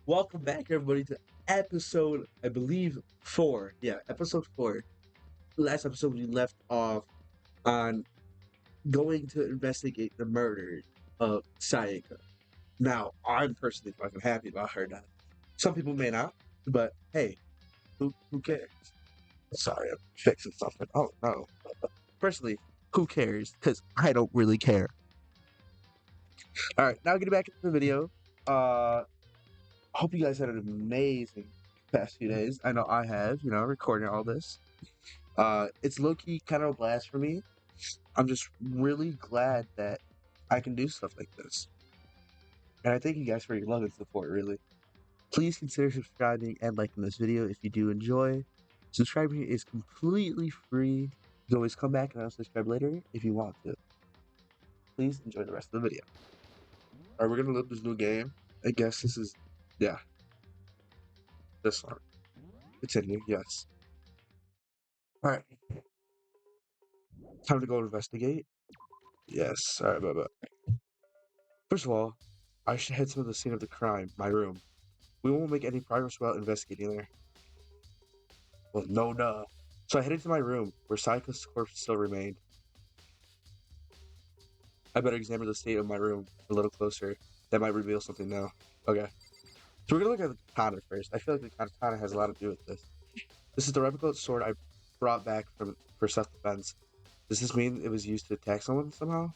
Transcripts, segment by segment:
Welcome back, everybody, to episode, I believe, 4. Yeah, episode 4. Last episode, we left off on going to investigate the murder of Sayaka. Now, I'm personally fucking happy about her death. Some people may not, but hey, who cares? Sorry, I'm fixing something. Oh, no. Personally, who cares? Because I don't really care. All right, now getting back into the video. Hope you guys had an amazing past few days. I know I have, recording all this. It's low-key kind of a blast for me. I'm just really glad that I can do stuff like this. And I thank you guys for your love and support, really. Please consider subscribing and liking this video if you do enjoy. Subscribing is completely free. You can always come back and unsubscribe later if you want to. Please enjoy the rest of the video. Alright, we're gonna load this new game. I guess this is, yeah, this one. Continue, yes. Alright, time to go investigate. Yes, alright, bye. First of all, I should head to the scene of the crime, my room. We won't make any progress without investigating there. Well, no duh. So I headed to my room, where Sayaka's corpse still remained. I better examine the state of my room a little closer. That might reveal something new. Okay. So we're gonna look at the katana first. I feel like the katana has a lot to do with this. This is the replica sword I brought back for self-defense. Does this mean it was used to attack someone somehow?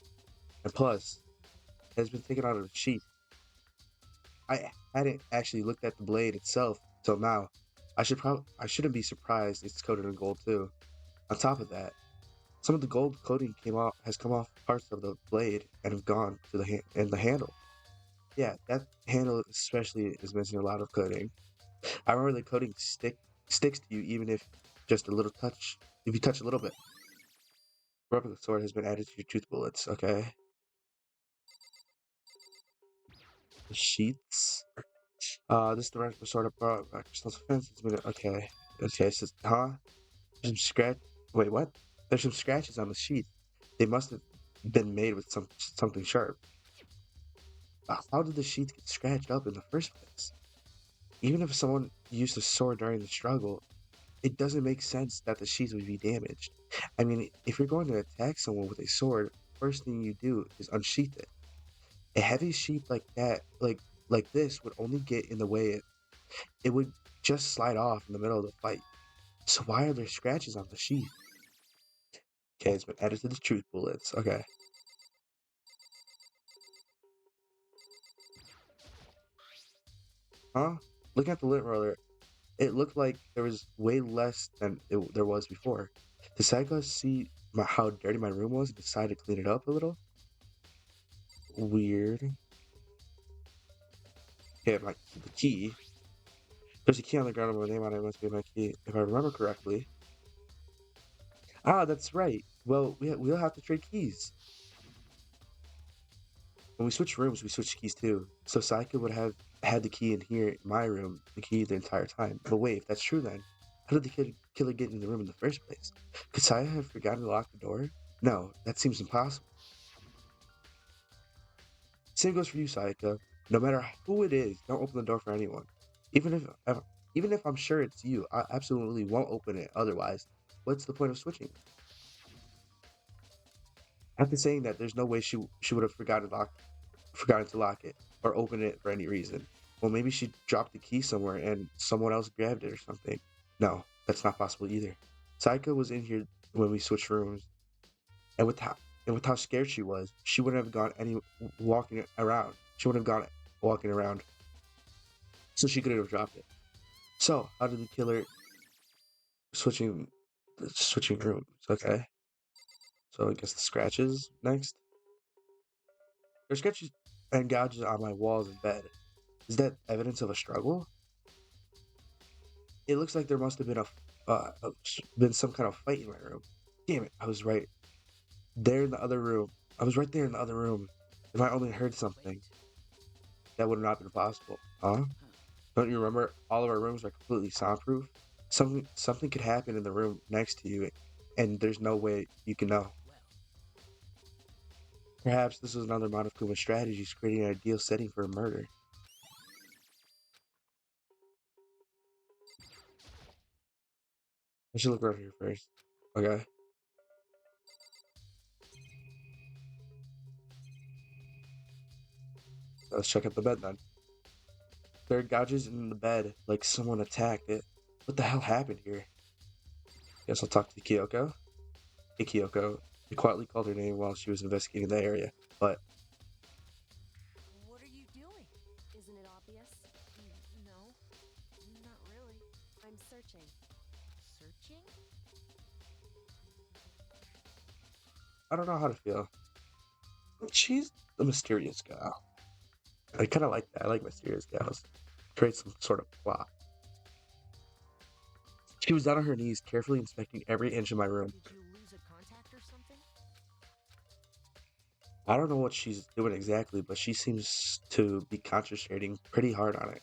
And plus, it has been taken out of the sheath. I hadn't actually looked at the blade itself till now. I shouldn't be surprised it's coated in gold too. On top of that, some of the gold coating has come off parts of the blade and have gone to the handle. Yeah, that handle especially is missing a lot of coating. I remember the coating sticks to you even if just a little touch. If you touch a little bit. Rubber sword has been added to your tooth bullets. Okay. The sheets. This is the rifle sword I brought back for self-defense. It's been okay. Okay, so huh? There's some scratch. Wait, what? There's some scratches on the sheath. They must have been made with something sharp. How did the sheath get scratched up in the first place? Even if someone used a sword during the struggle, it doesn't make sense that the sheath would be damaged. I mean, if you're going to attack someone with a sword, first thing you do is unsheath it. A heavy sheath like that, like this, would only get in the way. It would just slide off in the middle of the fight. So why are there scratches on the sheath? Okay, it's been added to the truth bullets. Okay. Huh? Looking at the lint roller, it looked like there was way less than there was before. Did Psycho see how dirty my room was and decide to clean it up a little? Weird. Okay, the key. There's a key on the ground with my name on it. It must be my key, if I remember correctly. Ah, that's right. Well, we'll have to trade keys. When we switch rooms, we switch keys too. So Saika would have had the key in here, in my room, the key the entire time. But wait, if that's true then, how did the killer get in the room in the first place? Could Saya have forgotten to lock the door? No, that seems impossible. Same goes for you, Sayaka. No matter who it is, don't open the door for anyone. Even even if I'm sure it's you, I absolutely won't open it otherwise. What's the point of switching? After saying that, there's no way she would have forgotten to lock it or open it for any reason. Well, maybe she dropped the key somewhere and someone else grabbed it or something. No, that's not possible either. Saika was in here when we switched rooms, and with how scared she was, she wouldn't have gone any walking around. She wouldn't have gone walking around, so she couldn't have dropped it. So, how did the killer switching switching rooms? Okay, so I guess the scratches next. There's scratches and gouges on my walls and bed. Is that evidence of a struggle? It looks like there must have been some kind of fight in my room. Damn it! I was right there in the other room. I was right there in the other room. If I only heard something, that would have not been possible. Huh? Don't you remember? All of our rooms are completely soundproof. Something could happen in the room next to you, and there's no way you can know. Perhaps this was another Monokuma's strategy, creating an ideal setting for a murder. I should look around here first. Okay. Let's check out the bed then. There are gouges in the bed, like someone attacked it. What the hell happened here? Guess I'll talk to Kyoko. Hey Kyoko. I quietly called her name while she was investigating the area, but What are you doing? Isn't it obvious? No, not really. I'm searching. Searching? I don't know how to feel. She's a mysterious gal. I kind of like that. I like mysterious gals. Create some sort of plot. She was down on her knees, carefully inspecting every inch of my room. Did you lose a contact or something? I don't know what she's doing exactly, but she seems to be concentrating pretty hard on it.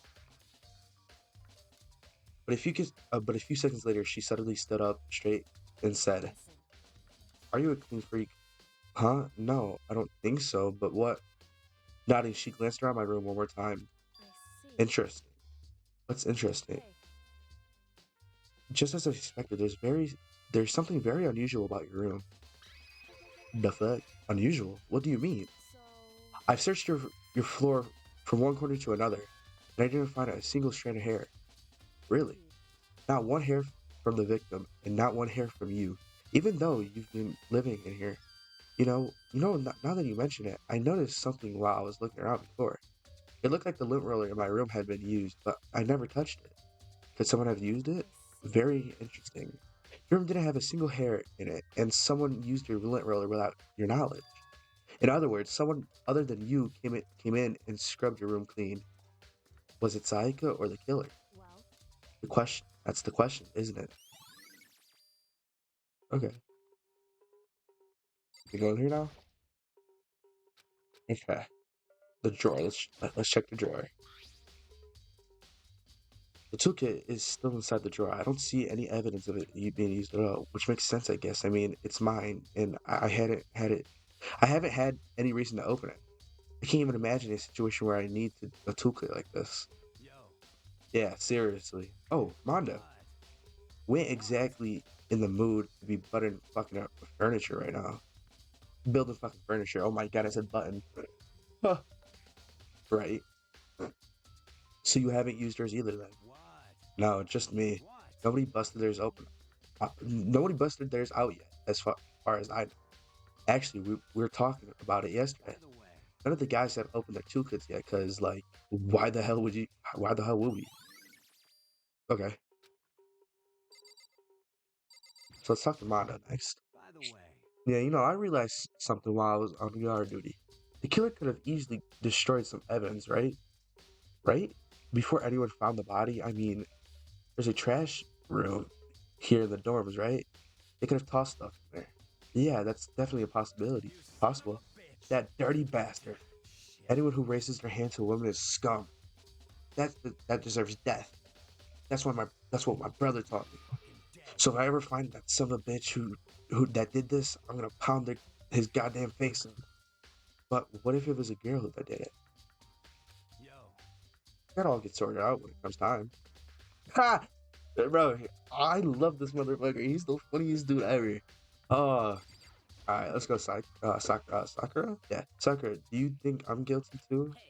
But a few seconds later, she suddenly stood up straight and said, Listen. "Are you a clean freak?" Huh? No, I don't think so. But what? Nodding, she glanced around my room one more time. I see. Interesting. What's interesting? Okay. Just as I suspected, there's something very unusual about your room. The fuck? Unusual? What do you mean? So, I've searched your floor from one corner to another, and I didn't find a single strand of hair. Really? hmm. Not one hair from the victim, and not one hair from you. Even though you've been living in here. Now that you mention it, I noticed something while I was looking around before. It looked like the lint roller in my room had been used, but I never touched it. Could someone have used I it? see. Very interesting. Your room didn't have a single hair in it, and someone used your lint roller without your knowledge. In other words, someone other than you came in and scrubbed your room clean. Was it Saika or the killer? Well, That's the question, isn't it? Okay. You go in here now? Okay. The drawer. Let's check the drawer. The toolkit is still inside the drawer. I don't see any evidence of it being used at all, which makes sense, I guess. I mean, it's mine, and I hadn't had it. I haven't had any reason to open it. I can't even imagine a situation where I need a toolkit like this. Yo, Yeah, seriously. Oh, Mondo, what? we ain't What? exactly in the mood to be buttering fucking up furniture right now. Building fucking furniture. Oh my god, I said button. Huh. Right. So you haven't used yours either then? What? No, just me. What? Nobody busted theirs open. Nobody busted theirs out yet, as far as I know. Actually, we were talking about it By yesterday. the way, None of the guys have opened their toolkits yet, cause like, why the hell would you? Why the hell would we? Okay, so let's talk to Mondo next. by the way, Yeah, I realized something while I was on guard duty. The killer could have easily destroyed some evidence, right? Right? Before anyone found the body. I mean, there's a trash room here in the dorms, right? They could have tossed stuff in there. Yeah, that's definitely a possibility. you son of Possible. a bitch. That dirty bastard. Shit. Anyone who raises their hand to a woman is scum. That deserves death. That's what my brother taught me. Fucking dead. So if I ever find that son of a bitch who that did this, I'm gonna pound his goddamn face in. But what if it was a girl that did it? Yo, That all gets sorted out when it comes time. Ha! Bro, I love this motherfucker. He's the funniest dude ever. Oh, alright, let's go, Sakura? Yeah, Sakura, do you think I'm guilty too? hey.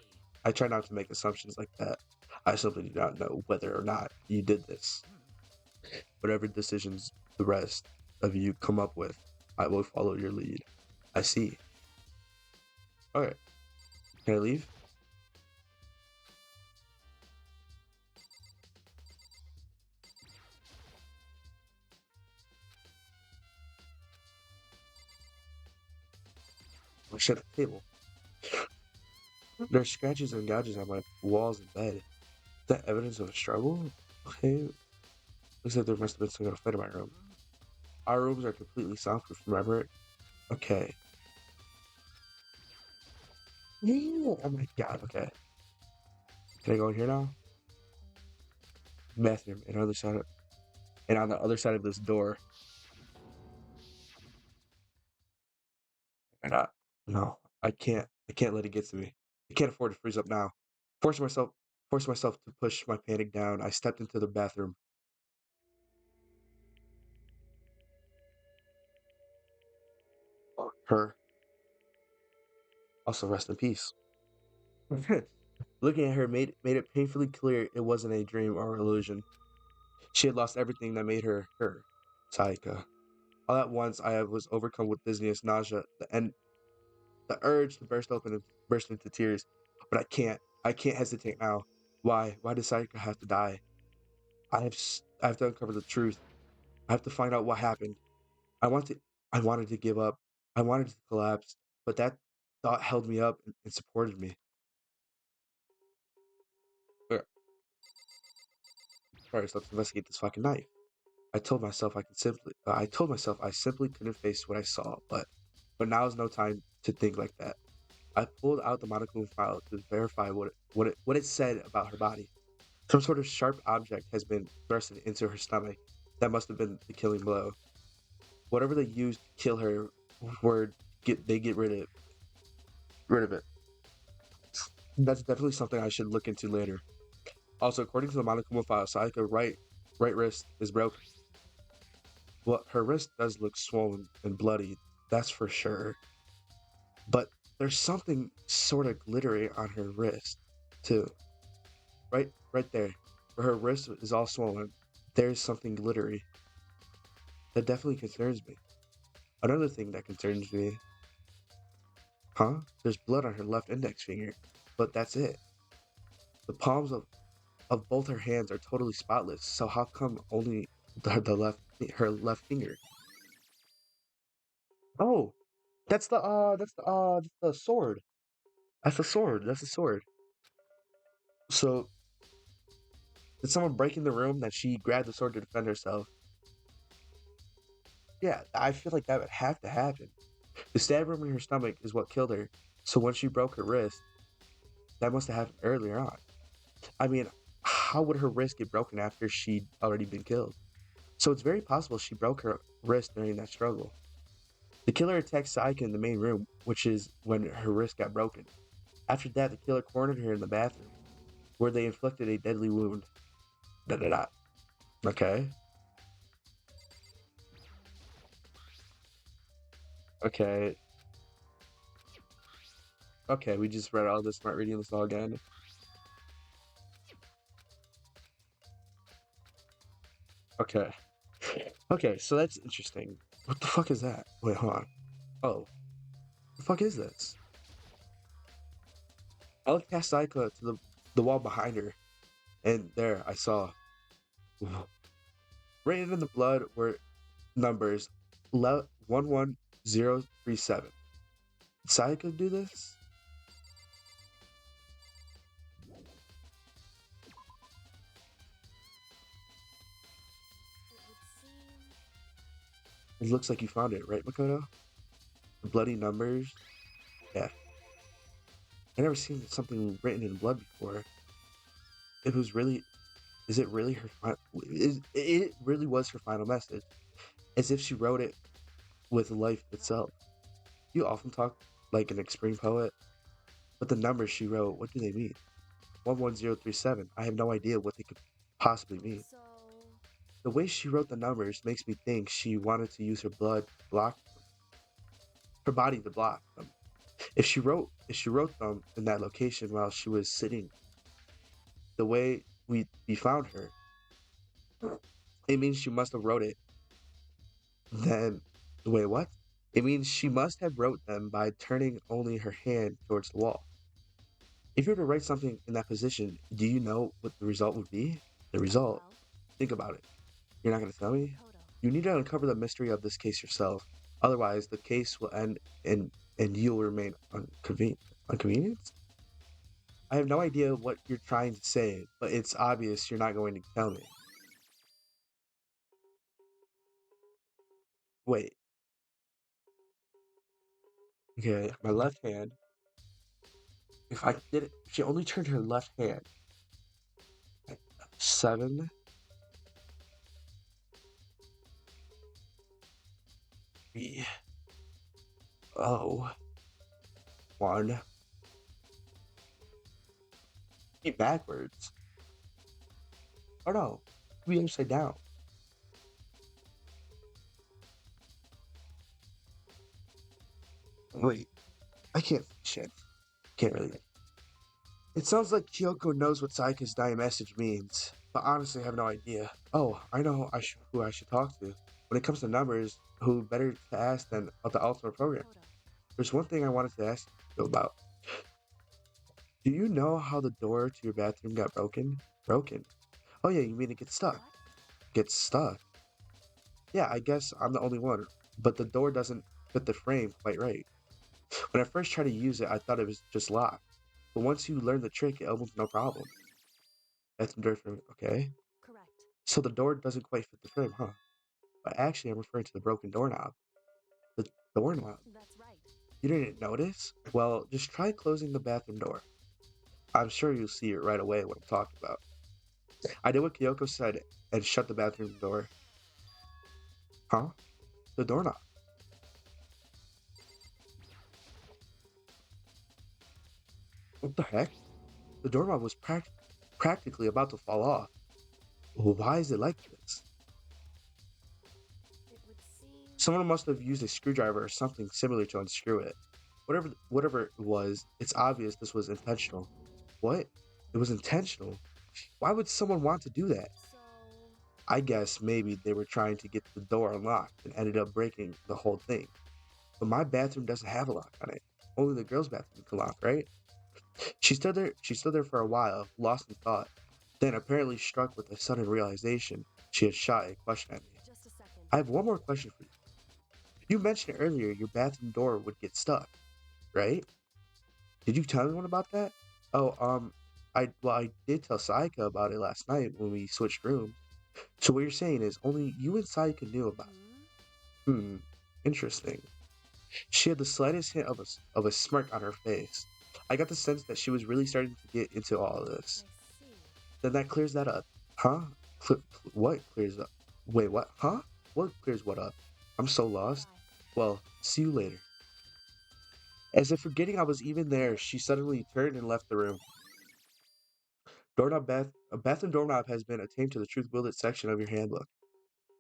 I try not to make assumptions like that. I simply do not know whether or not you did this. Whatever decisions the rest of you come up with, I will follow your lead. I see. Alright, can I leave? I'll shut the table. There's scratches and gouges on my walls and bed. Is that evidence of a struggle? Okay, looks like there must have been some kind of fight in my room. Our rooms are completely soundproof, remember? Okay. Oh my god, okay. Can I go in here now? Bathroom, and on the other side of this door. And no, I can't let it get to me. I can't afford to freeze up now. Forcing myself, forcing myself to push my panic down, I stepped into the bathroom. Her. Also, rest in peace. Looking at her made it painfully clear it wasn't a dream or illusion. She had lost everything that made her her. Saika. All at once, I was overcome with dizziness, nausea, the urge to burst open and burst into tears. But I can't. I can't hesitate now. Why? Why did Saika have to die? I have to uncover the truth. I have to find out what happened. I want to. I wanted to give up. I wanted to collapse. But that thought held me up and supported me. Uh, First, let's investigate this fucking knife. I told myself I simply couldn't face what I saw, but now is no time to think like that. I pulled out the monochrome file to verify what it said about her body. Some sort of sharp object has been thrusted into her stomach. That must have been the killing blow. Whatever they used to kill her, were get rid of it. That's definitely something I should look into later. Also, according to the monochrome file, Sayaka's right wrist is broken. Well, her wrist does look swollen and bloody, that's for sure. But there's something sort of glittery on her wrist, too. Right there, where her wrist is all swollen. There's something glittery. That definitely concerns me. Another thing that concerns me, huh? There's blood on her left index finger, but that's it. The palms of both her hands are totally spotless. So how come only the left her left finger? Oh, that's the sword. That's the sword. That's the sword. So did someone break in the room that she grabbed the sword to defend herself? Yeah, I feel like that would have to happen. The stab wound in her stomach is what killed her. So when she broke her wrist, that must have happened earlier on. I mean, how would her wrist get broken after she'd already been killed? So it's very possible she broke her wrist during that struggle. The killer attacked Saika in the main room, which is when her wrist got broken. After that, the killer cornered her in the bathroom, where they inflicted a deadly wound. Da da da. Okay. Okay. Okay, we just read all this, smart reading this all again. Okay. Okay, so that's interesting. What the fuck is that? Wait, hold on. Oh, the fuck is this? I looked past Saika to the wall behind her, and there I saw. Written in the blood were numbers 11037. Did Saika do this? It would seem. It looks like you found it, right, Makoto? The bloody numbers? Yeah. I never seen something written in blood before. It was really. Is it really her final? It really was her final message, as if she wrote it with life itself. You often talk like an extreme poet, but the numbers she wrote, what do they mean? 11037. I have no idea what they could possibly mean. So. The way she wrote the numbers makes me think she wanted to use her blood to block her body to block them. If she wrote them in that location while she was sitting the way we found her, it means she must have wrote it then. Wait, what? It means she must have wrote them by turning only her hand towards the wall. If you were to write something in that position, do you know what the result would be? The result. Well, Think about it. You're not going to tell me? Makoto. You need to uncover the mystery of this case yourself. Otherwise, the case will end and you'll remain unconvenienced? I have no idea what you're trying to say, but it's obvious you're not going to tell me. Wait. Okay, my left hand. If she only turned her left hand. 7, 3, oh, 1. Be backwards. Oh no, be upside down. Wait, I can't shit. Can't really. It sounds like Kyoko knows what Saika's dying message means, but honestly, I have no idea. Oh, I know who I should talk to. When it comes to numbers, who better to ask than of the Ultimate Program? Hold up. There's one thing I wanted to ask you about. Do you know how the door to your bathroom got broken? Broken? Oh yeah, you mean it gets stuck? What? Gets stuck? Yeah, I guess I'm the only one, but the door doesn't fit the frame quite right. When I first tried to use it, I thought it was just locked. But once you learn the trick, it opens no problem. Bathroom door frame, okay. Correct. So the door doesn't quite fit the frame, huh? But actually, I'm referring to the broken doorknob. The doorknob. That's right. You didn't notice? Well, just try closing the bathroom door. I'm sure you'll see it right away what I'm talking about. I did what Kyoko said and shut the bathroom door. Huh? The doorknob. What the heck? The doorknob was practically about to fall off. Why is it like this? It would seem. Someone must have used a screwdriver or something similar to unscrew it. Whatever it was, it's obvious this was intentional. What? It was intentional? Why would someone want to do that? So. I guess maybe they were trying to get the door unlocked and ended up breaking the whole thing. But my bathroom doesn't have a lock on it. Only the girls' bathroom can lock, right? She stood there for a while, lost in thought. Then, apparently struck with a sudden realization, she had shot a question at me. Just a second. I have one more question for you. You mentioned earlier your bathroom door would get stuck, right? Did you tell anyone about that? Oh, I did tell Saika about it last night when we switched rooms. So what you're saying is only you and Saika knew about it. Hmm? Interesting. She had the slightest hint of a smirk on her face. I got the sense that she was really starting to get into all of this. I see. Then that clears that up. Huh? What clears up? Wait, what? Huh? What clears what up? I'm so lost. Bye. Well, see you later. As if forgetting I was even there, she suddenly turned and left the room. A bathroom doorknob has been attained to the truth will it section of your handbook.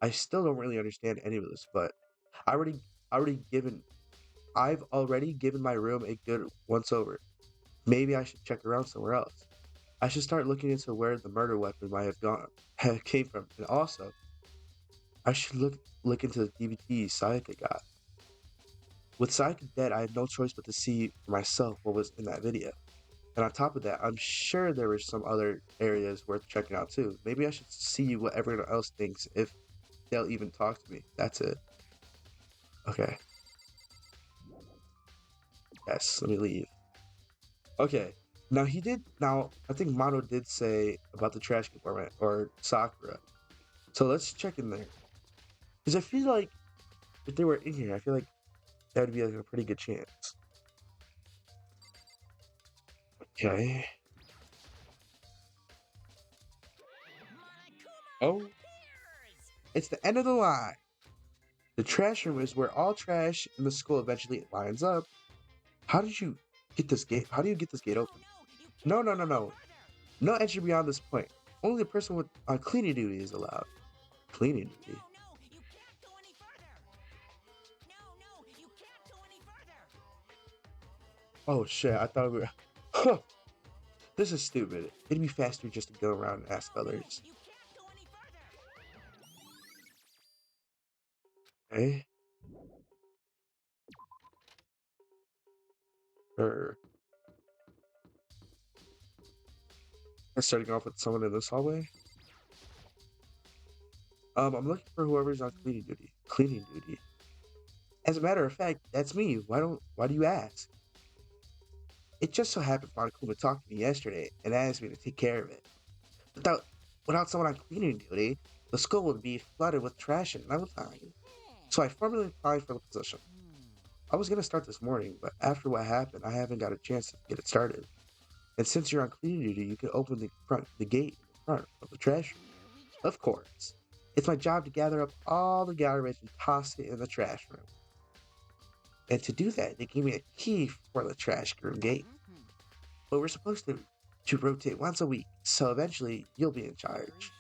I still don't really understand any of this, but I already given I've already given my room a good once over. Maybe I should check around somewhere else. I should start looking into where the murder weapon might have gone came from, and also I should look into the DVD Sayaka got. With Sayaka dead, I had no choice but to see for myself what was in that video. And on top of that, I'm sure there were some other areas worth checking out too. Maybe I should see what everyone else thinks if they'll even talk to me. That's it. Okay. Yes, let me leave. Okay. Now I think Mono did say about the trash compartment or Sakura. So let's check in there. Because I feel like if they were in here, I feel like that would be like a pretty good chance. Okay. Oh, it's the end of the line. The trash room is where all trash in the school eventually lines up. How did you get this gate? How do you get this gate open? No, no, no, no. No entry beyond this point. Only the person with on cleaning duty is allowed. Cleaning duty? Oh shit, I thought we were. Huh, this is stupid. It'd be faster just to go around and ask others. Okay? Or starting off with someone in this hallway? I'm looking for whoever's on cleaning duty. Cleaning duty. As a matter of fact, that's me. Why do you ask? It just so happened Monokuma talked to me yesterday and asked me to take care of it. Without without someone on cleaning duty, the school would be flooded with trash in no time. So I formally applied for the position. I was gonna start this morning, but after what happened, I haven't got a chance to get it started. And since you're on cleaning duty, you can open the gate in the front of the trash room. Of course. It's my job to gather up all the garbage and toss it in the trash room. And to do that, they gave me a key for the trash room gate. But we're supposed to rotate once a week, so eventually you'll be in charge.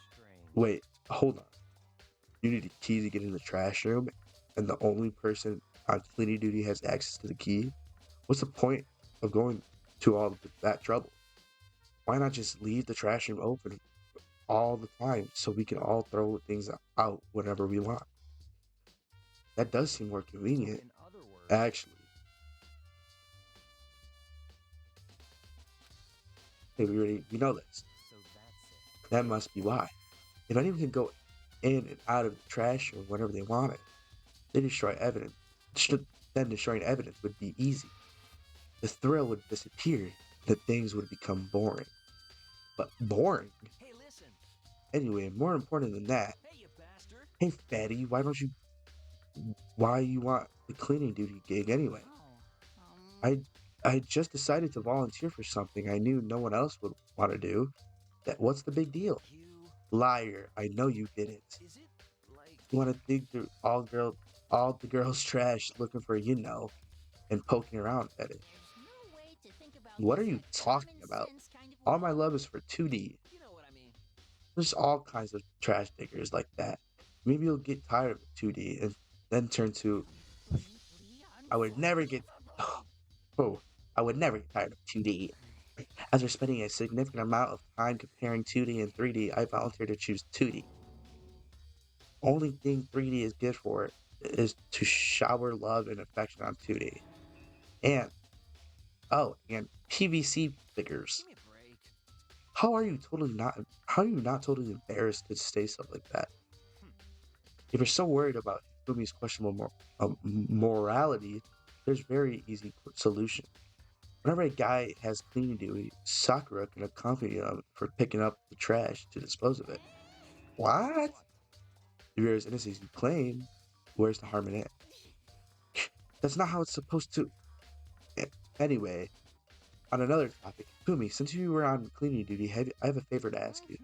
Wait, hold on. You need a key to get in the trash room, and the only person on cleaning duty has access to the key, what's the point of going to all that trouble? Why not just leave the trash room open all the time so we can all throw things out whenever we want? That does seem more convenient, In other words, actually. Hey, we know this. so that's it. That must be why. If anyone can go in and out of the trash room whenever they wanted, they destroy evidence. Then destroying evidence would be easy. The thrill would disappear. The things would become boring. But boring? Hey, listen. Anyway, more important than that, Hey, you bastard. hey fatty, why you want the cleaning duty gig anyway? Oh, I just decided to volunteer for something I knew no one else would want to do. What's the big deal? You. Liar, I know you didn't. Is it like. You want to dig through all the girls' trash looking for and poking around at it. there's no way to think about What are this you in talking common about? sense kind of All way. my love is for 2D. You know what I mean. There's all kinds of trash diggers like that. Maybe you'll get tired of 2D and then turn to I would never get oh, I would never get tired of 2D. After spending a significant amount of time comparing 2D and 3D, I volunteered to choose 2D. Only thing 3D is good for is to shower love and affection on 2D. And and PVC figures. Give me a break. How are you not totally embarrassed to say stuff like that? Hmm. If you're so worried about Fumi's questionable morality, there's very easy solution. Whenever a guy has cleaning duty, Sakura can accompany him for picking up the trash to dispose of it. What? If you're as innocent as you claim, where's the harm in it? That's not how it's supposed to. Anyway, on another topic, Fumi, since you were on cleaning duty, I have a favor to ask you.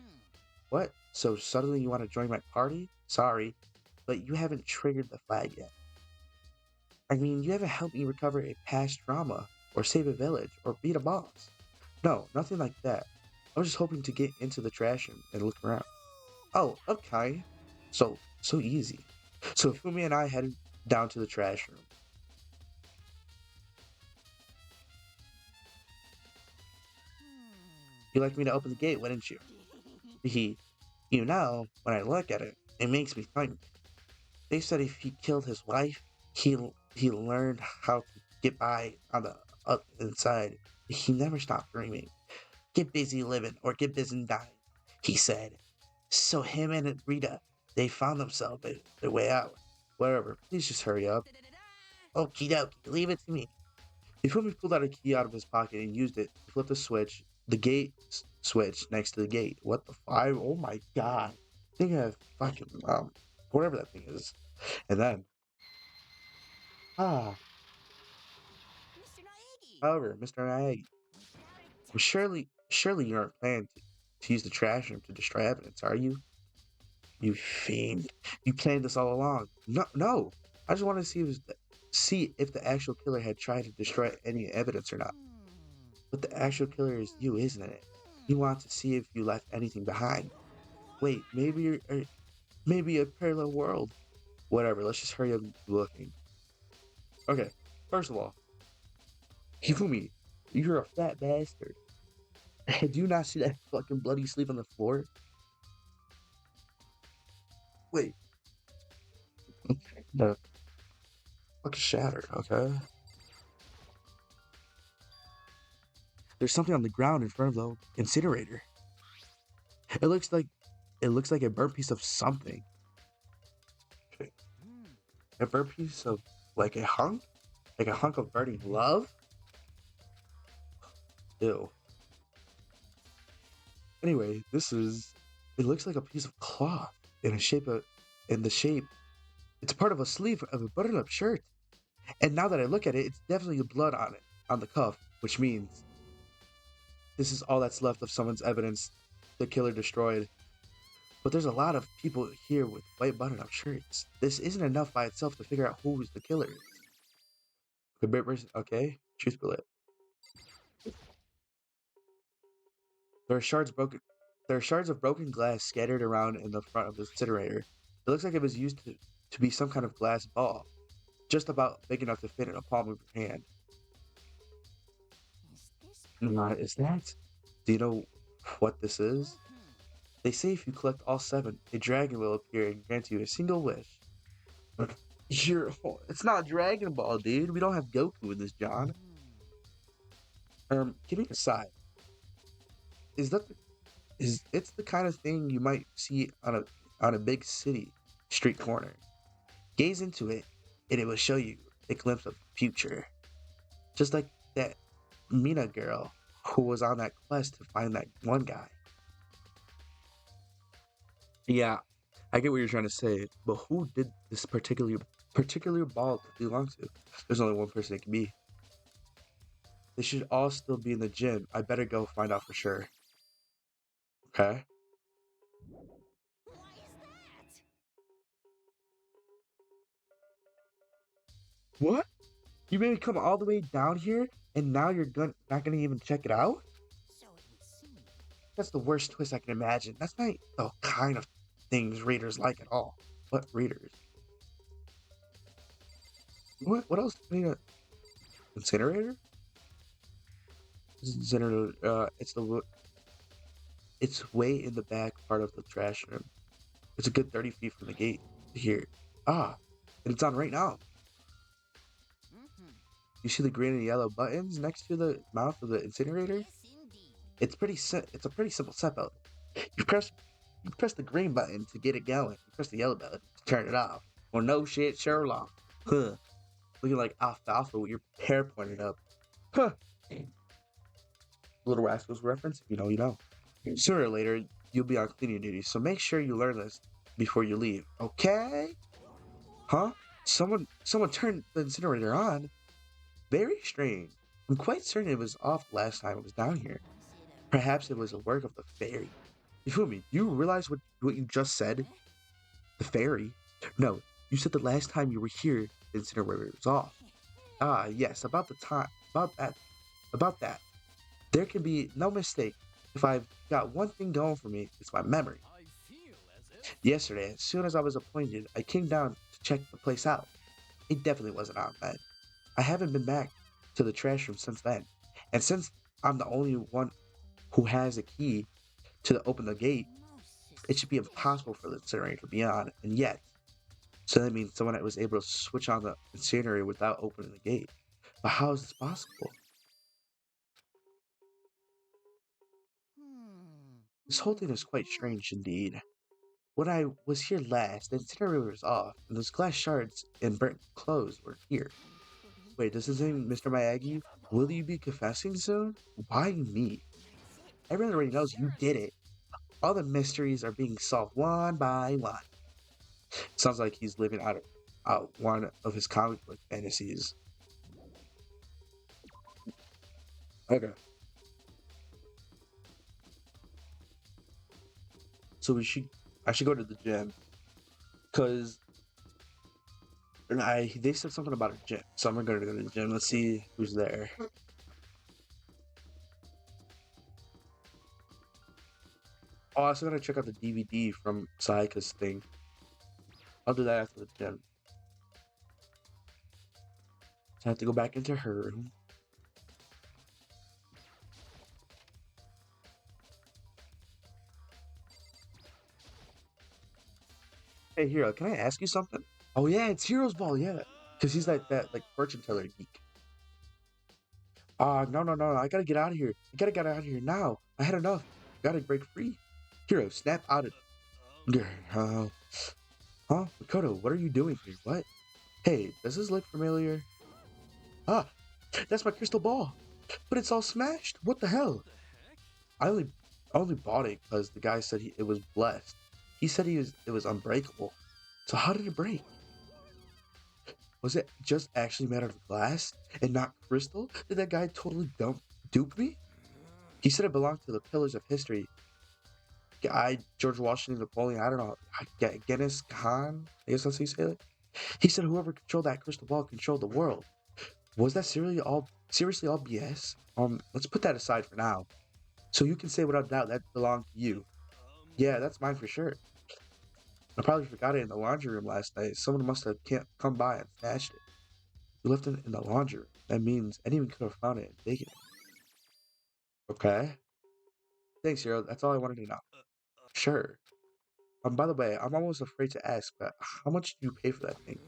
What? So suddenly you want to join my party? Sorry, but you haven't triggered the flag yet. I mean, you haven't helped me recover a past trauma, or save a village, or beat a boss. No, nothing like that. I was just hoping to get into the trash room and look around. Oh, okay. So easy. So Fumi and I headed down to the trash room. You'd like me to open the gate, wouldn't you? He, when I look at it, it makes me think. They said if he killed his wife, he learned how to get by on the inside. He never stopped dreaming. Get busy living or get busy dying, he said. So him and Rita, they found themselves their way out. Whatever, please just hurry up. Okie dokie, leave it to me. Before we pulled out a key out of his pocket and used it to flip the switch, the gate switch next to the gate. What the oh my god. I think I have fucking whatever that thing is. And then Mr. Naegi! however, Mr. Naegi, well, surely you aren't planning to use the trash room to destroy evidence, are you? You fiend. You planned this all along. No. I just wanted to see if the actual killer had tried to destroy any evidence or not. But the actual killer is you, isn't it? You want to see if you left anything behind. Wait, maybe a parallel world. Whatever, let's just hurry up looking. Okay, first of all, Hifumi, you're a fat bastard. Do you not see that fucking bloody sleep on the floor? Wait. No. Fucking shattered, okay? There's something on the ground in front of the incinerator. It looks like a burnt piece of something. A burnt piece of like a hunk? Like a hunk of burning love? Ew. Anyway, it looks like a piece of cloth in the shape. It's part of a sleeve of a button up shirt. And now that I look at it, it's definitely blood on it, on the cuff, which means this is all that's left of someone's evidence the killer destroyed. But there's a lot of people here with white button up shirts. This isn't enough by itself to figure out who's the killer. Okay, truth bullet. There are shards broken. There are shards of broken glass scattered around in the front of the incinerator. It looks like it was used to be some kind of glass ball. just about big enough to fit in a palm of your hand. Is this? Is that? Do you know what this is? Mm-hmm. They say if you collect all seven, a dragon will appear and grant you a single wish. You're, it's not Dragon Ball, dude. We don't have Goku in this, John. Kidding aside, is that the, is it's the kind of thing you might see on a big city street corner. Gaze into it, and it will show you a glimpse of the future. Just like that Mina girl who was on that quest to find that one guy. Yeah, I get what you're trying to say, but who did this particular ball belong to? There's only one person it can be. They should all still be in the gym. I better go find out for sure. Okay. Why is that? What? You made me come all the way down here, and now you're not gonna even check it out? So it would seem. That's the worst twist I can imagine. That's not the kind of things readers like at all. What readers? What else? I mean, incinerator? Incinerator. It's way in the back part of the trash room. It's a good 30 feet from the gate here. Ah, and it's on right now. Mm-hmm. You see the green and yellow buttons next to the mouth of the incinerator? Yes, indeed. It's a pretty simple setup. You press you press the green button to get it going. You press the yellow button to turn it off. Well, no shit, Sherlock. Huh. Looking like alfalfa with your hair pointed up. Huh. Little Rascals reference. If you know, you know. Sooner or later, you'll be on cleaning duty, so make sure you learn this before you leave. Okay? Huh? Someone turned the incinerator on. Very strange. I'm quite certain it was off the last time it was down here. Perhaps it was a work of the fairy. You feel me? You realize what you just said? The fairy? No, you said the last time you were here, the incinerator was off. Ah, yes, about that. There can be no mistake. If I've got one thing going for me, it's my memory. I feel as if. Yesterday, as soon as I was appointed, I came down to check the place out. It definitely wasn't on then. I haven't been back to the trash room since then. And since I'm the only one who has a key to open the gate, Most it should be impossible for the incinerator to be on. And yet, so that means someone was able to switch on the incinerator without opening the gate. But how is this possible? Hmm. This whole thing is quite strange indeed. When I was here last, the incinerator was off, and those glass shards and burnt clothes were here. Wait, does this mean Mr. Miyagi? Will you be confessing soon? Why me? Everyone already knows you did it. All the mysteries are being solved one by one. Sounds like he's living out one of his comic book fantasies. Okay. So I should go to the gym because they said something about a gym, so I'm gonna go to the gym. Let's see who's there. Oh, I also gotta check out the DVD from Sayaka's thing. I'll do that after the gym. So I have to go back into her room. Hey, Hero, can I ask you something? Oh yeah, it's Hero's Ball, yeah. Because he's like that like fortune teller geek. No. I gotta get out of here. I gotta get out of here now. I had enough. Gotta break free. Hero, snap out of uh, huh? Makoto, what are you doing here? What? Hey, does this look familiar? Ah, that's my crystal ball. But it's all smashed. What the hell? The heck? I only I only bought it because the guy said it was blessed. He said it was unbreakable. So how did it break? Was it just actually made out of glass and not crystal? Did that guy totally dupe me? He said it belonged to the pillars of history. Guy George Washington, Napoleon, I don't know, Genghis Khan. I guess that's how you say it. He said whoever controlled that crystal ball controlled the world. Was that seriously all BS? Let's put that aside for now. So you can say without doubt that belonged to you. Yeah, that's mine for sure. I probably forgot it in the laundry room last night. Someone must have can't come by and snatched it. You left it in the laundry. That means anyone could have found it and taken it. Okay. Thanks, Hero. That's all I wanted to know. Sure. By the way, I'm almost afraid to ask, but how much do you pay for that thing?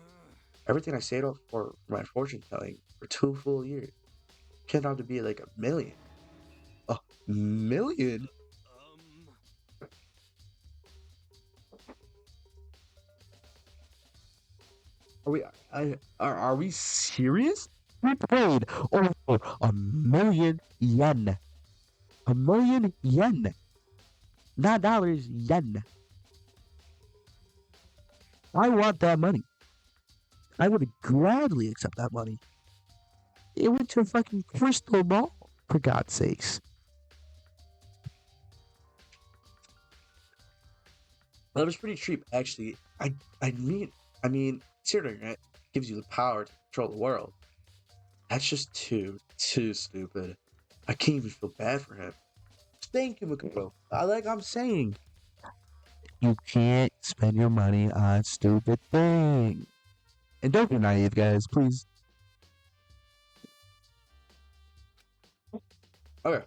Everything I saved up for my fortune telling for 2 full years turned out to be like 1 million. A 1 million? Are we? Are we serious? We paid over 1 million yen. 1 million yen, not dollars, yen. I want that money. I would gladly accept that money. It went to a fucking crystal ball, for God's sakes. That was pretty cheap, actually. I mean, considering it gives you the power to control the world. That's just too stupid. I can't even feel bad for him. Thank you, Makoto. I'm saying, you can't spend your money on stupid things. And don't be naive, guys, please. Okay.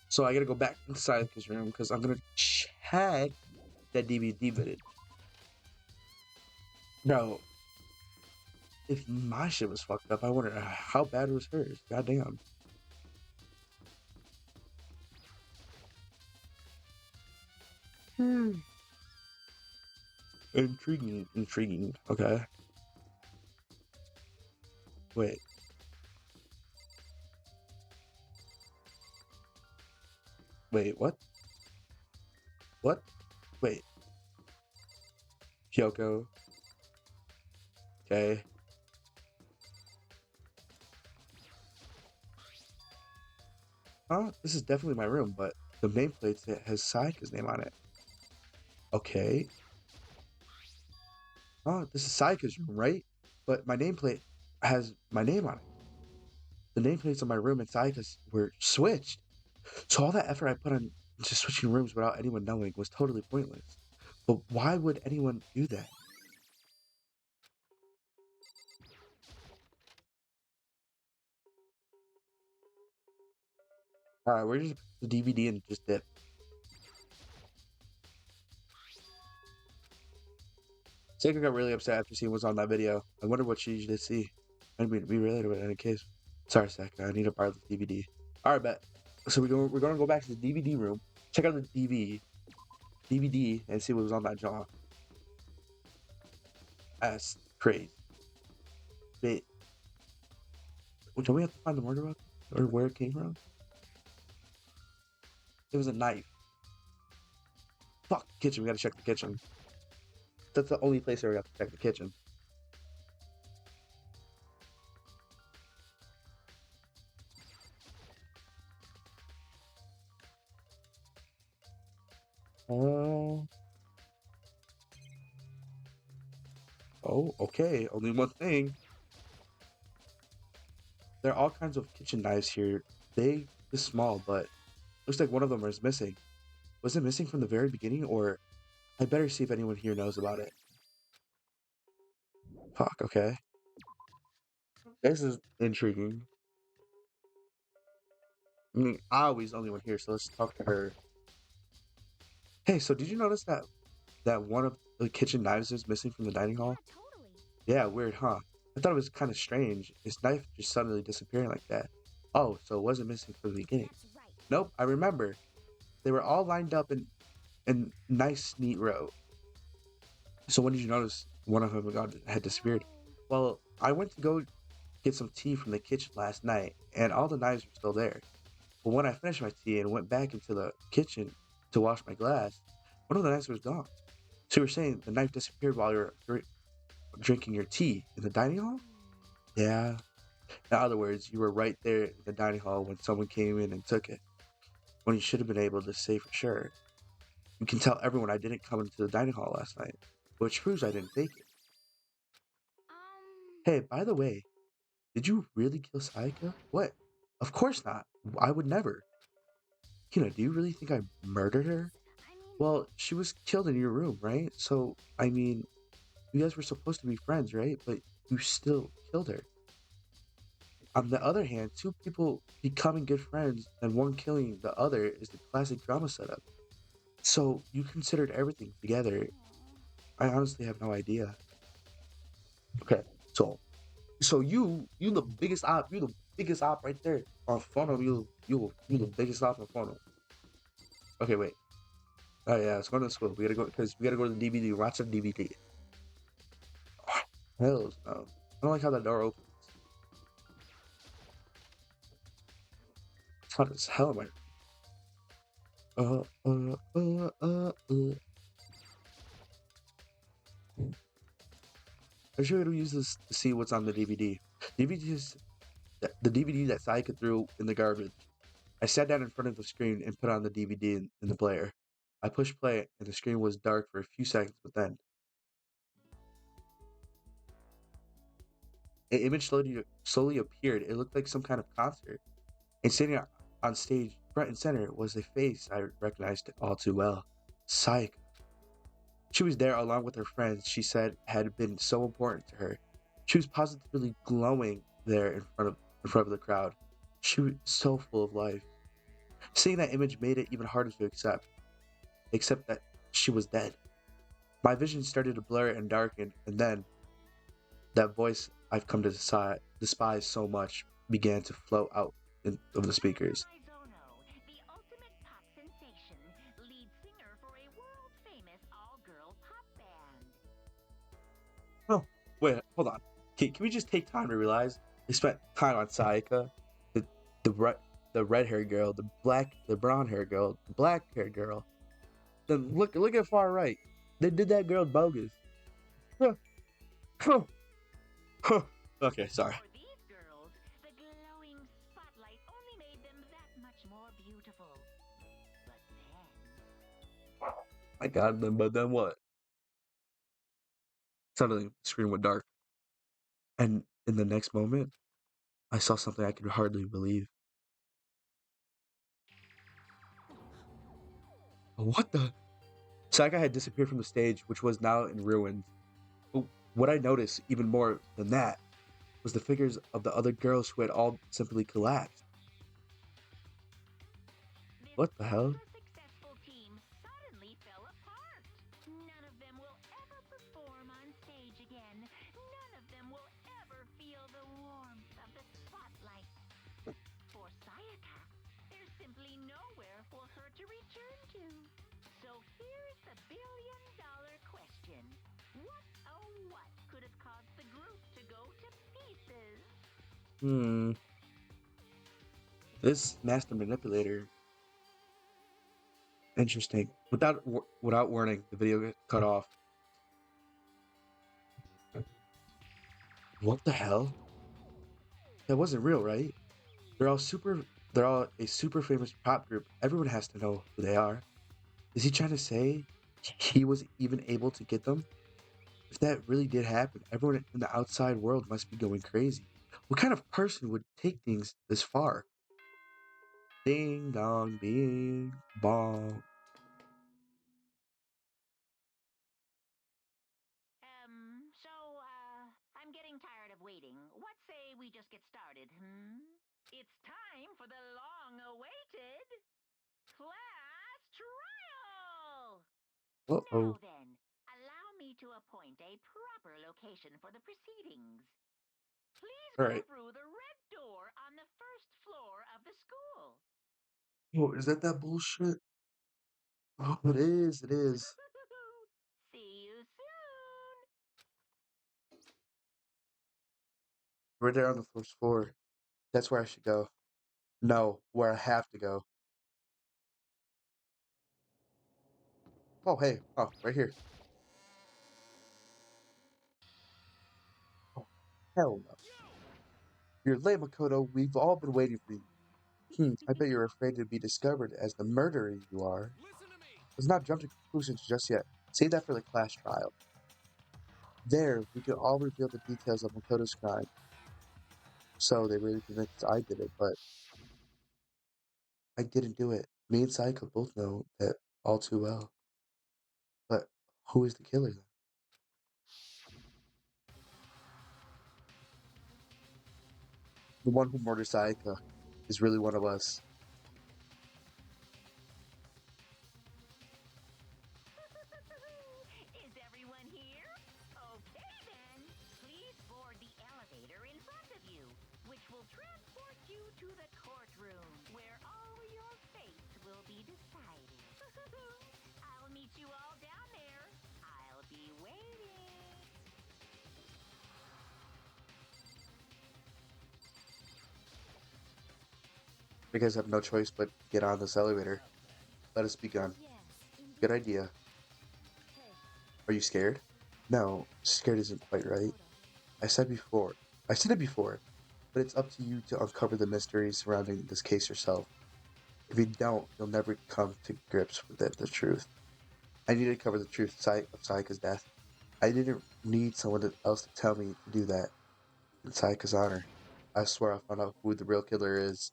So I gotta go back inside his room because I'm gonna check that DVD footage. Bro, if my shit was fucked up, I wonder how bad was hers. Goddamn. Intriguing. Okay. Wait. What? What? Wait. Kyoko. Okay. This is definitely my room, but the nameplate has Sayaka's name on it. Okay. This is Sayaka's room, right? But my nameplate has my name on it. The nameplates of my room and Sayaka's were switched. So all that effort I put on into switching rooms without anyone knowing was totally pointless. But why would anyone do that? Alright, we're just the DVD and just dip. Seika got really upset after seeing what's on that video. I wonder what she did see. I mean, we really in any case. Sorry, Seika. I need to borrow the DVD. Alright, bet. So we're gonna go back to the DVD room, check out the DVD, and see what was on that jaw. That's crazy. Wait, don't we have to find the murder weapon or where it came from? It was a knife. Fuck, kitchen. We gotta check the kitchen. That's the only place where we have to check the kitchen. Oh, okay. Only one thing. There are all kinds of kitchen knives here, big to small, but looks like one of them is missing. Was it missing from the very beginning, or I better see if anyone here knows about it. Fuck, okay. This is intriguing. I mean, Aoi's the only one here, so let's talk to her. Hey, so did you notice that one of the kitchen knives is missing from the dining hall? Totally. Yeah, weird, huh? I thought it was kind of strange. His knife just suddenly disappearing like that. Oh, so it wasn't missing from the beginning. That's right. Nope, I remember. They were all lined up in nice, neat row. So when did you notice one of them had disappeared? Well, I went to go get some tea from the kitchen last night, and all the knives were still there. But when I finished my tea and went back into the kitchen to wash my glass, one of the knives was gone. So you were saying the knife disappeared while you were drinking your tea in the dining hall? Yeah. In other words, you were right there in the dining hall when someone came in and took it, when you should have been able to say for sure. You can tell everyone I didn't come into the dining hall last night, which proves I didn't take it. Hey, by the way, did you really kill Sayaka? What? Of course not. I would never. Hina, do you really think I murdered her? I mean, Well, she was killed in your room, right? So, I mean, You guys were supposed to be friends, right? But you still killed her. On the other hand, two people becoming good friends and one killing the other is the classic drama setup. So you considered everything together. I honestly have no idea. Okay, so you the biggest op, you the biggest op right there on funnel. You the biggest op on funnel. Okay, wait. Oh yeah, let's go to school. We gotta go because we gotta go to the DVD. Watch the DVD. Hells no. I don't like how that door opens. It's hot as hell, man. I should use this to see what's on the DVD. DVD is the DVD that Saika threw in the garbage. I sat down in front of the screen and put on the DVD in the player. I pushed play and the screen was dark for a few seconds, but then an image slowly appeared. It looked like some kind of concert. And sitting on stage, front and center, was a face I recognized all too well. Saika. She was there along with her friends she said had been so important to her. She was positively glowing there in front of the crowd. She was so full of life. Seeing that image made it even harder to accept that she was dead. My vision started to blur and darken, and then that voice I've come to despise so much began to flow out of the speakers. The ultimate pop sensation, lead singer for a world-famous all-girl pop band. Oh, wait, hold on. Can we just take time to realize they spent time on Sayaka, the the red the red hair girl, the brown hair girl, the black hair girl. Then look at far right. They did that girl bogus. Huh, huh, huh. Okay, sorry. For these girls, the glowing spotlight only made them that much more beautiful. But then, My God, but then what? Suddenly, the screen went dark, and in the next moment, I saw something I could hardly believe. What the? Saga had disappeared from the stage, which was now in ruins. But what I noticed even more than that was the figures of the other girls who had all simply collapsed. this What the hell? super successful team suddenly fell apart. None of them will ever perform on stage again. None of them will ever feel the warmth of the spotlight. For Sayaka, there's simply nowhere for her to return to. So here's the billion-dollar question. What, oh what, could have caused the group to go to pieces? Hmm. This master manipulator. Interesting. Without warning, the video got cut off. What the hell? That wasn't real, right? They're all super. They're all a super famous pop group. Everyone has to know who they are. Is he trying to say he was even able to get them? If that really did happen, everyone in the outside world must be going crazy. What kind of person would take things this far? Ding dong, bing bong. I'm getting tired of waiting. What say we just get started, It's time for the long-awaited class trial! Uh Now oh. then, allow me to appoint a proper location for the proceedings. Please All go right. through the red door on the first floor of the school. Oh, is that bullshit? Oh, it is. It is. See you soon! Right there on the first floor. That's where I should go. No, where I have to go. Oh, hey. Oh, right here. Oh, hell no. You're late, Makoto. We've all been waiting for you. I bet you're afraid to be discovered as the murderer you are. Listen to me. Let's not jump to conclusions just yet. Save that for the class trial. There, we can all reveal the details of Makoto's crime. So they really convinced I did it, but I didn't do it. Me and Saiko both know that all too well. But who is the killer then? The one who murdered Sayaka is really one of us. Is everyone here? Okay then. Please board the elevator in front of you, which will transport you to the courtroom, where all your fates will be decided. I'll meet you all down there. I'll be waiting. You guys have no choice but to get on this elevator. Let us begun. Good idea. Are you scared? No, scared isn't quite right. I said before. I said it before, but it's up to you to uncover the mysteries surrounding this case yourself. If you don't, you'll never come to grips with the truth. I need to cover the truth of Sayaka's death. I didn't need someone else to tell me to do that. In Sayaka's honor, I swear I'll find out who the real killer is.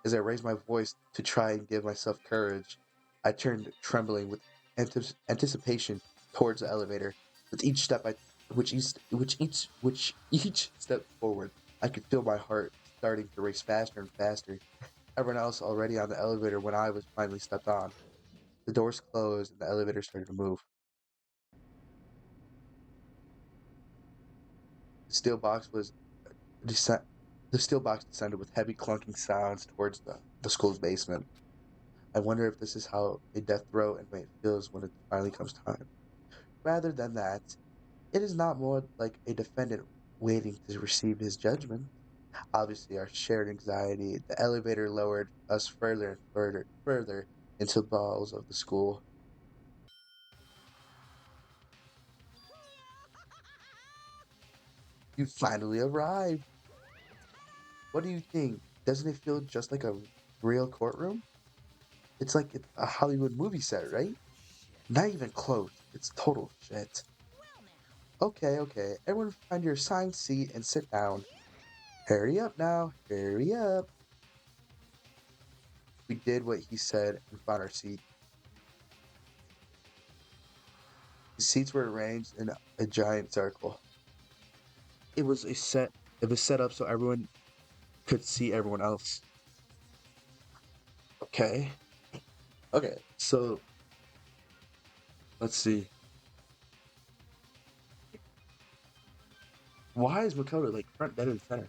As I raised my voice to try and give myself courage, I turned trembling with anticipation towards the elevator. With each step which each step forward, I could feel my heart starting to race faster and faster. Everyone else already on the elevator when I was finally stepped on. The doors closed and the elevator started to move. The steel box was descend. The steel box descended with heavy clunking sounds towards the school's basement. I wonder if this is how a death row inmate feels when it finally comes time. Rather than that, it is not more like a defendant waiting to receive his judgment. Obviously, our shared anxiety, the elevator lowered us further and further into the bowels of the school. You finally arrived. What do you think? Doesn't it feel just like a real courtroom? It's like a Hollywood movie set, right? Not even close. It's total shit. Well, now. Okay. Everyone find your assigned seat and sit down. Hurry up now. Hurry up. We did what he said and found our seat. The seats were arranged in a giant circle. It was set up so everyone could see everyone else. Okay. So let's see. Why is Makoto like front dead and center?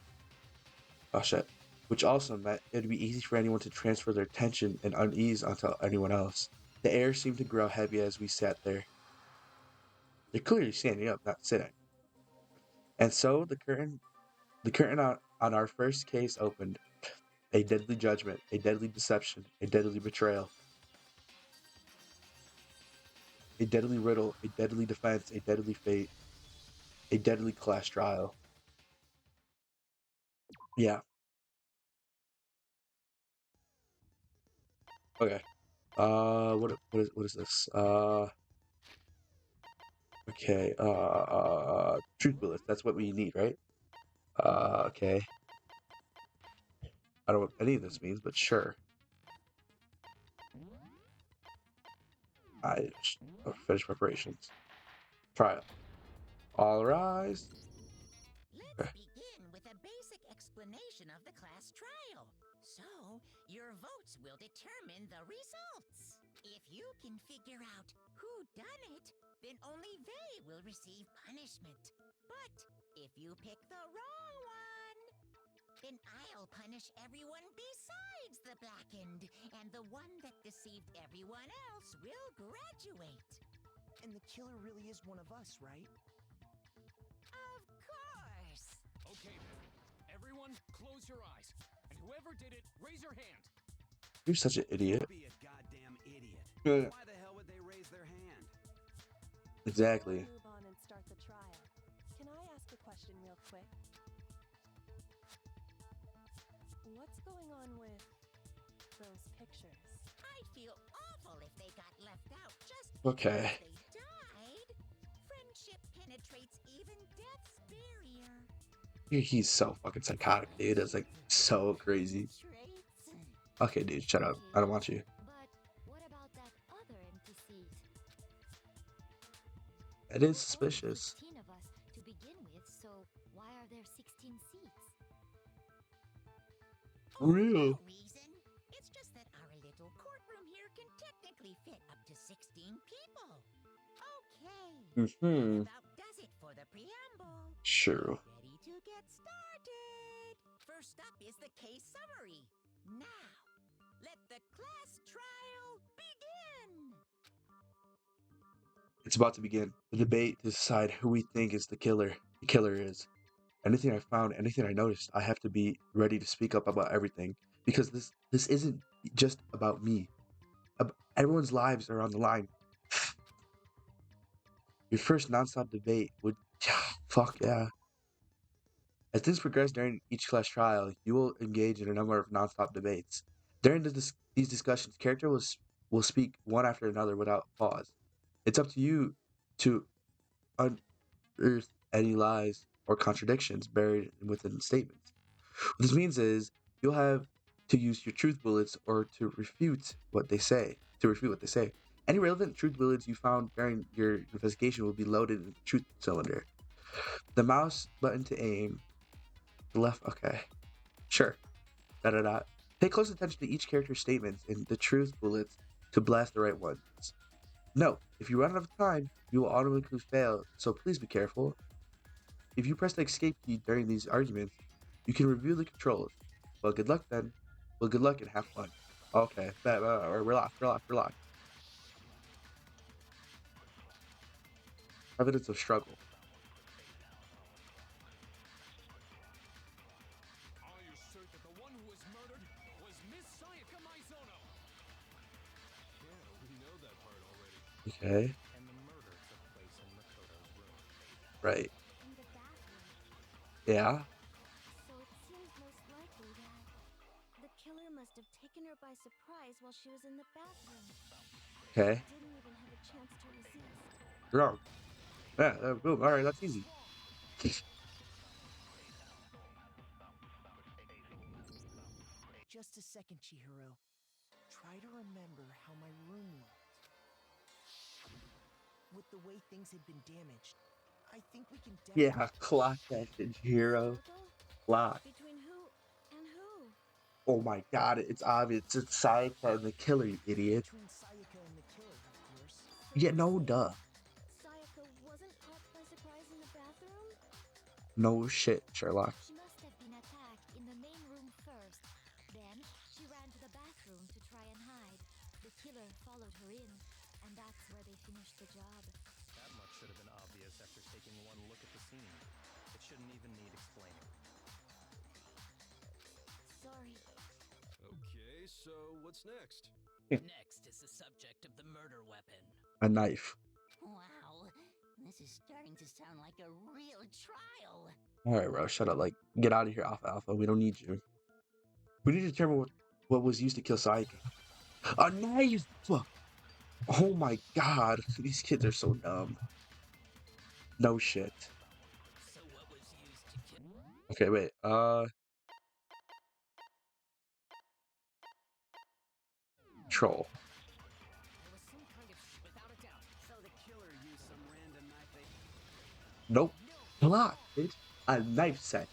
Oh shit. Which also meant it'd be easy for anyone to transfer their tension and unease onto anyone else. The air seemed to grow heavy as we sat there. They're clearly standing up, not sitting. And so the curtain on our first case opened. A deadly judgment, a deadly deception, a deadly betrayal, a deadly riddle, a deadly defense, a deadly fate, a deadly class trial. Yeah. Okay. What is this? Okay. Truth bullets. That's what we need, right? Okay. I don't know what any of this means, but sure. I finished preparations. Trial. All rise. Let's Okay. begin with a basic explanation of the class trial. So, your votes will determine the results. If you can figure out who done it, then only they will receive punishment. But if you pick the wrong one, then I'll punish everyone besides the blackened, and the one that deceived everyone else will graduate. And the killer really is one of us, right? Of course! Okay then. Everyone, close your eyes. And whoever did it, raise your hand. You're such an idiot. Be a goddamn idiot. Yeah. Why the hell would they raise their hand? Exactly. Before we move on and start the trial, can I ask a question real quick? What's going on with those pictures? I'd feel awful if they got left out just Okay. because they died. Friendship penetrates even death's barrier. He's so fucking psychotic, dude. It's like so crazy. Traits. Okay, dude, shut up. I don't want you. But what about that other empty seat? It is There were only suspicious. 16 of us to begin with, so why are there 16 seats? Oh, Real. no reason. It's just that our little courtroom here can technically fit up to 16 people. Okay. Mm-hmm. That about does it for the preamble. Sure. Ready to get started. First up is the case summary. Now, let the class trial begin. It's about to begin. The debate to decide who we think is the killer. The killer is. Anything I found, anything I noticed, I have to be ready to speak up about everything because this isn't just about me. Everyone's lives are on the line. Your first nonstop debate would, fuck yeah. As things progress during each class trial, you will engage in a number of nonstop debates. During these discussions, will speak one after another without pause. It's up to you to unearth any lies or contradictions buried within statements. What this means is you'll have to use your truth bullets or to refute what they say. To refute what they say. Any relevant truth bullets you found during your investigation will be loaded in the truth cylinder. The mouse button to aim, the left. Okay, sure. Da da da. Pay close attention to each character's statements and the truth bullets to blast the right ones. Note, if you run out of time, you will automatically fail, so please be careful. If you press the escape key during these arguments, you can review the controls. Well, good luck then. Well, good luck and have fun. Okay, we're locked. Evidence of struggle. Are you sure that the one who was murdered was Miss Sayaka Maizono? Yeah, we know that part already. Okay, And the murder took place in Makoto's room. right. In the bathroom. Yeah, So it seems most likely that the killer must have taken her by surprise while she was in the bathroom. okay. Didn't even have a chance to resist. Wrong. Yeah, boom. Alright, that's easy. Just a second, Chihiro. Try to remember how my room looked. With the way things had been damaged, I think we can definitely... Yeah, clock that shit, hero. Struggle? Clock. Between who and who? Oh my god, it's obvious. It's Sayaka and the killer, you idiot. Between Sayaka and the killer, of course. So Yeah, you're no, saying duh. Sayaka wasn't caught by surprise in the bathroom? No shit, Sherlock. She must have been attacked in the main room first. Then she ran to the bathroom to try and hide. The killer followed her in, and that's where they finished the job. That much should have been obvious after taking one look at the scene. It shouldn't even need explaining. Sorry. Okay, so what's next? Next is the subject of the murder weapon. A knife. Wow, this is starting to sound like a real trial. Alright, bro, shut up. Like, get out of here, Alpha Alpha. We don't need you. We need to determine what was used to kill Sayaka. A knife! Oh my god. These kids are so dumb. No shit. So what was used to kill? Okay, wait. Troll. There was some kind of without a doubt. So the killer used some random knife they... Nope. Block, bitch. A knife set.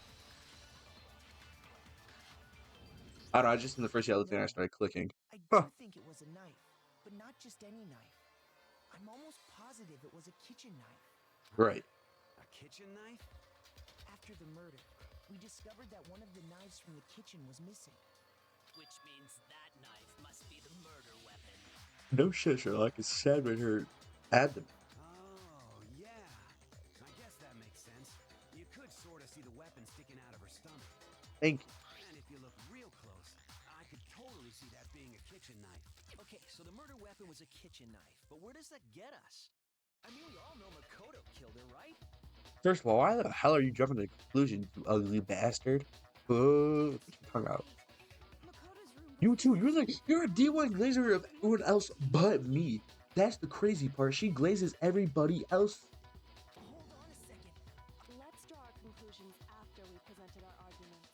I don't know, just in the first yellow thing I started clicking. I do Huh. think it was a knife, but not just any knife. I'm almost positive it was a kitchen knife. Right. A kitchen knife? After the murder, we discovered that one of the knives from the kitchen was missing. Which means that knife must be the murder weapon. No shit, Sherlock. It's stabbed in her abdomen. Oh, yeah. I guess that makes sense. You could sort of see the weapon sticking out of her stomach. Thank you. And if you look real close, I could totally see that being a kitchen knife. Okay, so the murder weapon was a kitchen knife, but where does that get us? I mean, we all know Makoto killed her, right? First of all, why the hell are you jumping to conclusions, you ugly bastard? Put your tongue out. Makoto's room. You too. You're a D1 glazer of everyone else but me. That's the crazy part. She glazes everybody else. Hold on a second. Let's draw our conclusions after we presented our arguments.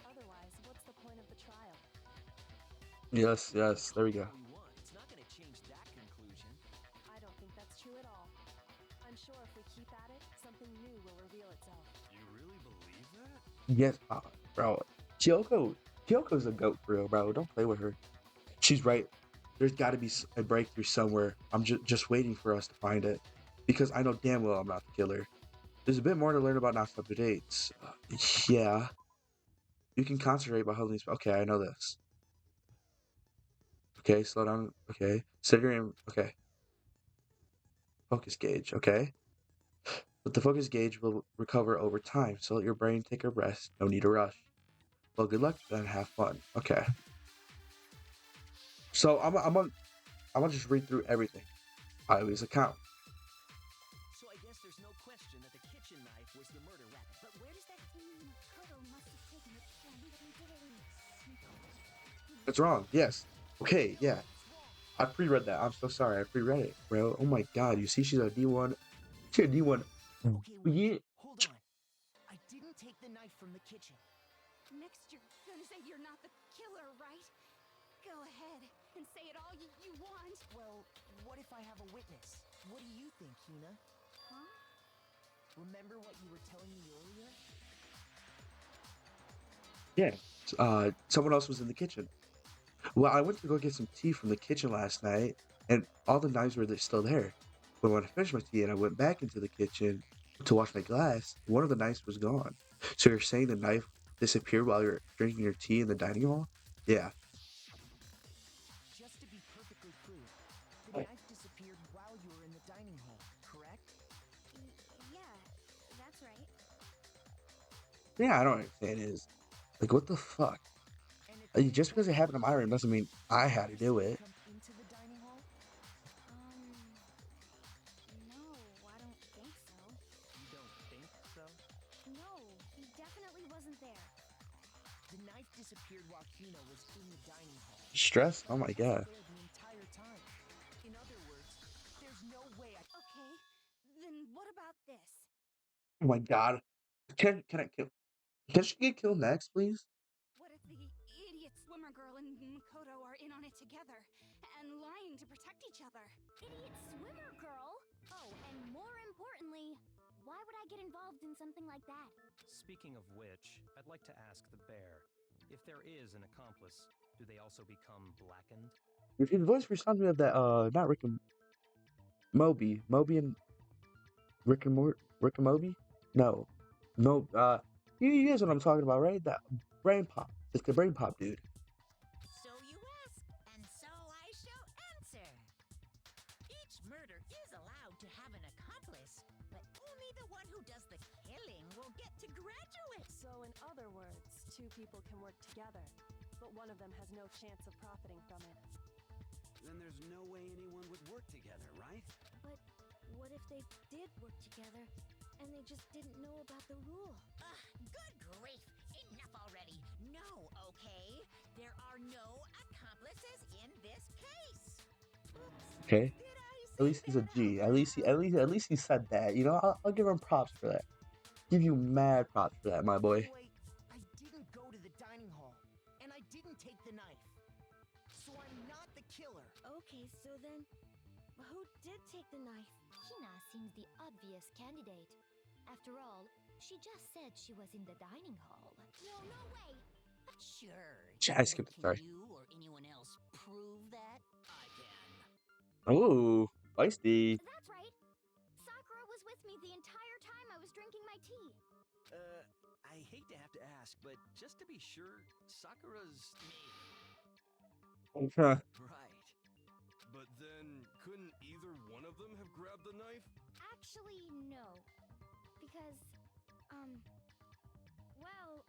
Otherwise, what's the point of the trial? Yes, there we go. All we want. It's not going to change that conclusion. I don't think that's true at all. I'm sure if we keep at it, something new will reveal itself. You really believe that? Yes, bro. Kyoko Kyoko's a goat for real, bro. Don't play with her. She's right. There's got to be a breakthrough somewhere. I'm just waiting for us to find it, because I know damn well I'm not the killer. There's a bit more to learn about not up to dates. Yeah, you can concentrate by holding these. Okay, I know this. Okay, slow down. Okay, set your aim. Okay, focus gauge. Okay, but the focus gauge will recover over time, so let your brain take a rest. No need to rush. Well, good luck and have fun. Okay, so I'm gonna just read through everything. I always account. So I guess there's no question that the kitchen knife was the murder weapon. But where does that mean Makoto must have taken it from? That's wrong. Yes. Okay. Yeah. I pre-read that. I'm so sorry. I pre-read it, bro. Oh my god. You see, she's a D1. She's a D1. Okay, wait. Yeah. Hold on. I didn't take the knife from the kitchen. Next, you're gonna say you're not the killer, right? Go ahead and say it all you want. Well, what if I have a witness? What do you think, Hina? Huh? Remember what you were telling me earlier? Yeah. Someone else was in the kitchen. Well, I went to go get some tea from the kitchen last night, and all the knives were still there. But when I finished my tea and I went back into the kitchen to wash my glass, one of the knives was gone. So you're saying the knife disappeared while you're drinking your tea in the dining hall? Yeah. Just to be perfectly clear, the knife disappeared while you were in the dining hall, correct? Yeah, that's right. Yeah, I don't understand is. Like, what the fuck? And if Just because it happened in my room doesn't mean I had to do it. come into the dining hall, No, I don't think so. you don't think so? No, he definitely wasn't there. The knife disappeared while Hina was in the dining hall. Stress? Oh my It was god. there the entire time. In other words, there's no way I. Okay, then what about this? Oh my god. Can I kill? Can she get killed next, please? What if the idiot swimmer girl and Makoto are in on it together and lying to protect each other? Idiot swimmer girl! Oh, and more importantly, why would I get involved in something like that? Speaking of which, I'd like to ask the bear, if there is an accomplice, do they also become blackened? If the voice reminds me of that, not Rick and Moby and Rick and Moby? No. No, you guys know what I'm talking about, right? That brain pop. It's the brain pop dude. So you ask, and so I shall answer. Each murder is allowed to have an accomplice, but only the one who does the killing will get to graduate. So, in other words, two people can work together, but one of them has no chance of profiting from it. Then there's no way anyone would work together, right? But what if they did work together and they just didn't know about the rule? Good grief! Enough already! No, okay? There are no accomplices in this case. Oops. Okay. Did I At say least he's a that G. out At least he said that. You know, I'll give him props for that. Give you mad props for that, my boy. Anyway, I didn't go to the dining hall, and I didn't take the knife. So I'm not the killer. Okay, so then, who did take the knife? Hina seems the obvious candidate. After all, she just said she was in the dining hall. No way! Sure. I skipped it, sorry. Can you or anyone else prove that? I can. Oh, feisty. That's right. Sakura was with me the entire time I was drinking my tea. I hate to have to ask, but just to be sure, Sakura's me. Huh. Right. But then, couldn't either one of them have grabbed the knife? Actually, no. Because, well,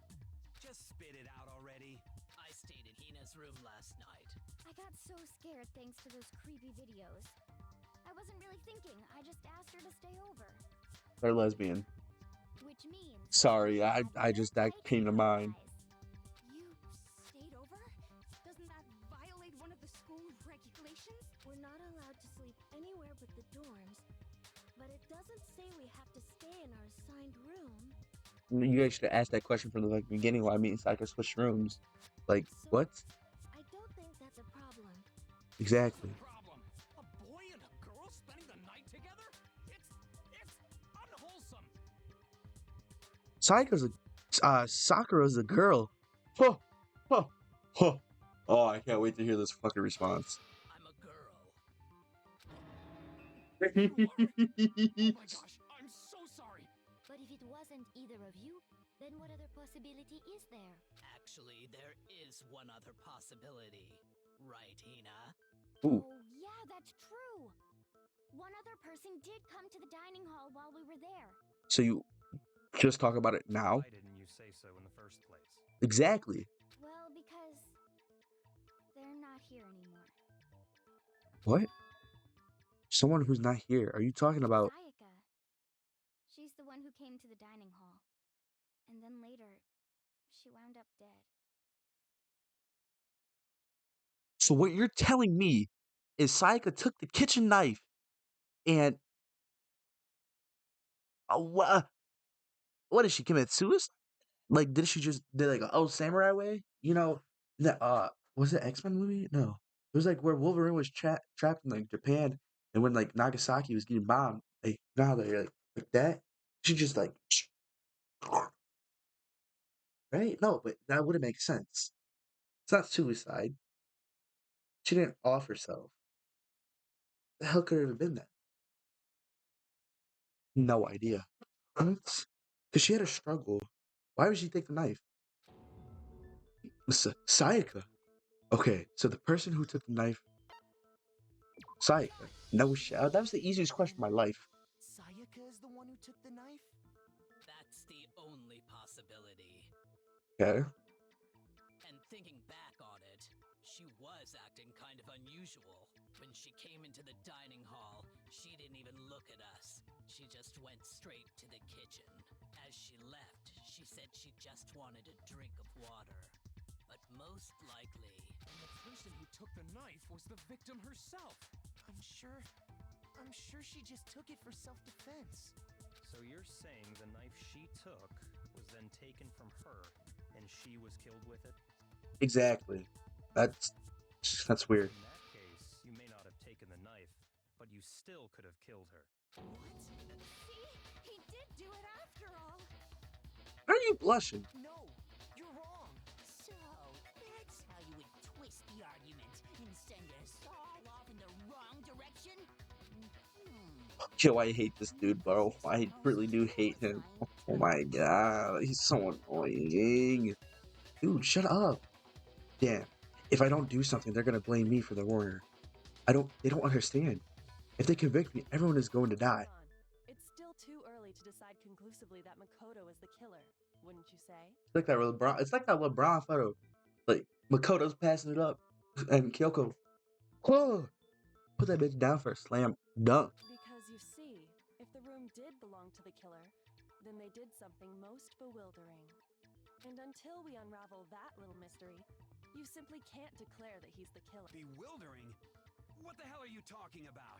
Just spit it out already. I stayed in Hina's room last night. I got so scared thanks to those creepy videos. I wasn't really thinking, I just asked her to stay over. They're lesbian. Which means... Sorry, I just, that came to mind. You stayed over? Doesn't that violate one of the school regulations? We're not allowed to sleep anywhere but the dorms, but it doesn't say we have to stay in our assigned room. You guys should have asked that question from the beginning while me and Saka switched rooms. Like, So, what? I don't think that's a problem. Exactly. Problem. A boy and a girl spending the night together? It's unwholesome. Sakura's a girl. Huh. Huh. Huh. Oh, I can't wait to hear this fucking response. I'm a girl. You are? Oh my gosh, I'm so sorry. But if it wasn't either of you, then what other possibility is there? Actually, there is one other possibility. Right, Hina? Ooh. Oh, yeah, that's true. One other person did come to the dining hall while we were there. So you just talk about it now? Why didn't you say so in the first place? Exactly. Well, because they're not here anymore. What? Someone who's not here. Are you talking about? Sayaka. She's the one who came to the dining hall. And then later, she wound up dead. So what you're telling me is Sayaka took the kitchen knife and what did she commit suicide? Like, did she just did like a old samurai way? You know, that was it X-Men movie? No, it was like where Wolverine was trapped in like Japan, and when like Nagasaki was getting bombed, like now they're like that. She just like right? No, but that wouldn't make sense. It's not suicide. She didn't off herself. The hell could it have been that? No idea. What? Because she had a struggle. Why would she take the knife? Sayaka. Okay, so the person who took the knife, Sayaka. No shit. That was the easiest question of my life. Sayaka is the one who took the knife? That's the only possibility. Okay. And thinking back on it, she was acting kind of unusual. When she came into the dining hall, she didn't even look at us. She just went straight to the kitchen. As she left, she said she just wanted a drink of water. But most likely, And the person who took the knife was the victim herself. I'm sure she just took it for self-defense. So you're saying the knife she took was then taken from her and she was killed with it? Exactly. That's weird. In that case, you may not have taken the knife, but you still could have killed her. What? See? He did do it after all. Why are you blushing? No, you're wrong. so that's how you would twist the argument and send us all off in the wrong direction? Yo, I hate this dude, bro. I really do hate him. Oh my god, he's so annoying. Dude, shut up. Damn. If I don't do something, they're gonna blame me for the murder. They don't understand. If they convict me, everyone is going to die. Hold on. It's still too early to decide conclusively that Makoto is the killer, wouldn't you say? It's like that LeBron photo. Like, Makoto's passing it up, and Kyoko, oh, put that bitch down for a slam dunk. Because you see, if the room did belong to the killer, then they did something most bewildering. And until we unravel that little mystery, you simply can't declare that he's the killer. Bewildering? What the hell are you talking about?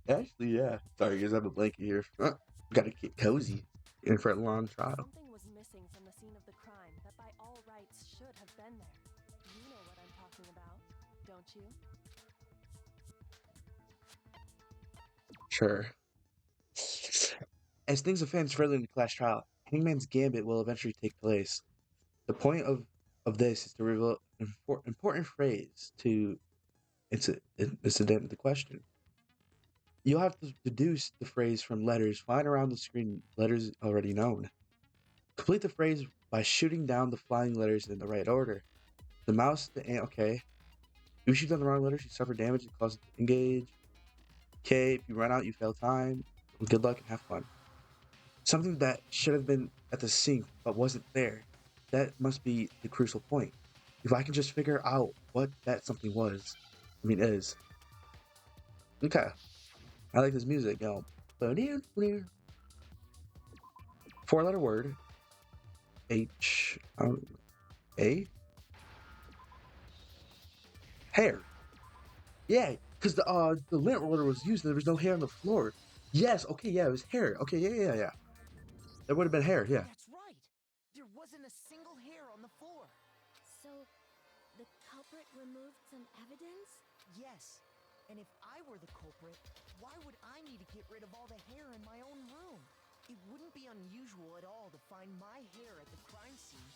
Actually, yeah. Sorry, guys, I have a blanket here. Gotta get cozy in for a long trial. Something was missing from the scene of the crime that by all rights should have been there. You know what I'm talking about, don't you? Sure. As things advance further in the class trial, Hangman's Gambit will eventually take place. The point of this is to reveal an important phrase to incident the question. You'll have to deduce the phrase from letters flying around the screen, letters already known. Complete the phrase by shooting down the flying letters in the right order. The mouse, the ant, okay. If you shoot down the wrong letters, you suffer damage and cause it to engage. Okay, if you run out, you fail time. Good luck and have fun. Something that should have been at the sink but wasn't there. That must be the crucial point. If I can just figure out what that something is. Okay. I like this music, yo. 4-letter word. H. A. Hair. Yeah, because the lint roller was used and there was no hair on the floor. Yes, okay, yeah, it was hair. Okay, yeah. There would have been hair, yeah. That's right. There wasn't a single hair on the floor. So, the culprit removed some evidence? Yes. And if I were the culprit, why would I need to get rid of all the hair in my own room? It wouldn't be unusual at all to find my hair at the crime scene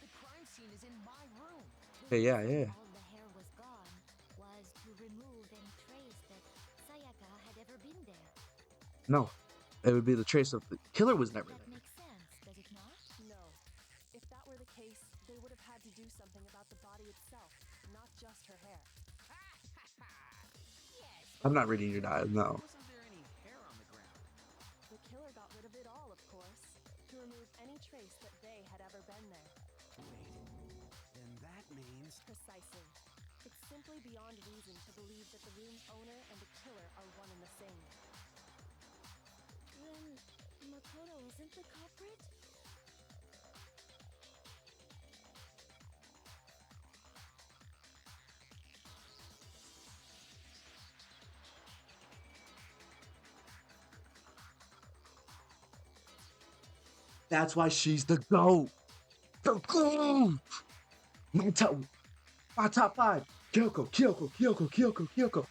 The crime scene is in my room. The Yeah, reason yeah. all the hair was gone was to remove any trace that Sayaka had ever been there. No, it would be the trace of the killer was never That there. makes sense, does it not? No. If that were the case, they would have had to do something about the body itself, not just her hair. Yes, I'm but not reading your dialogue. No. Wasn't there any hair on the ground? The killer got rid of it all, of course, to remove any trace that they had ever been there. Wait. Then that means. Precisely. It's simply beyond reason to believe that the room's owner and the killer are one and the same. Then Makoto isn't the culprit? That's why she's the GOAT. The GOAT. My top five. Kyoko, Kyoko, Kyoko, Kyoko, Kyoko.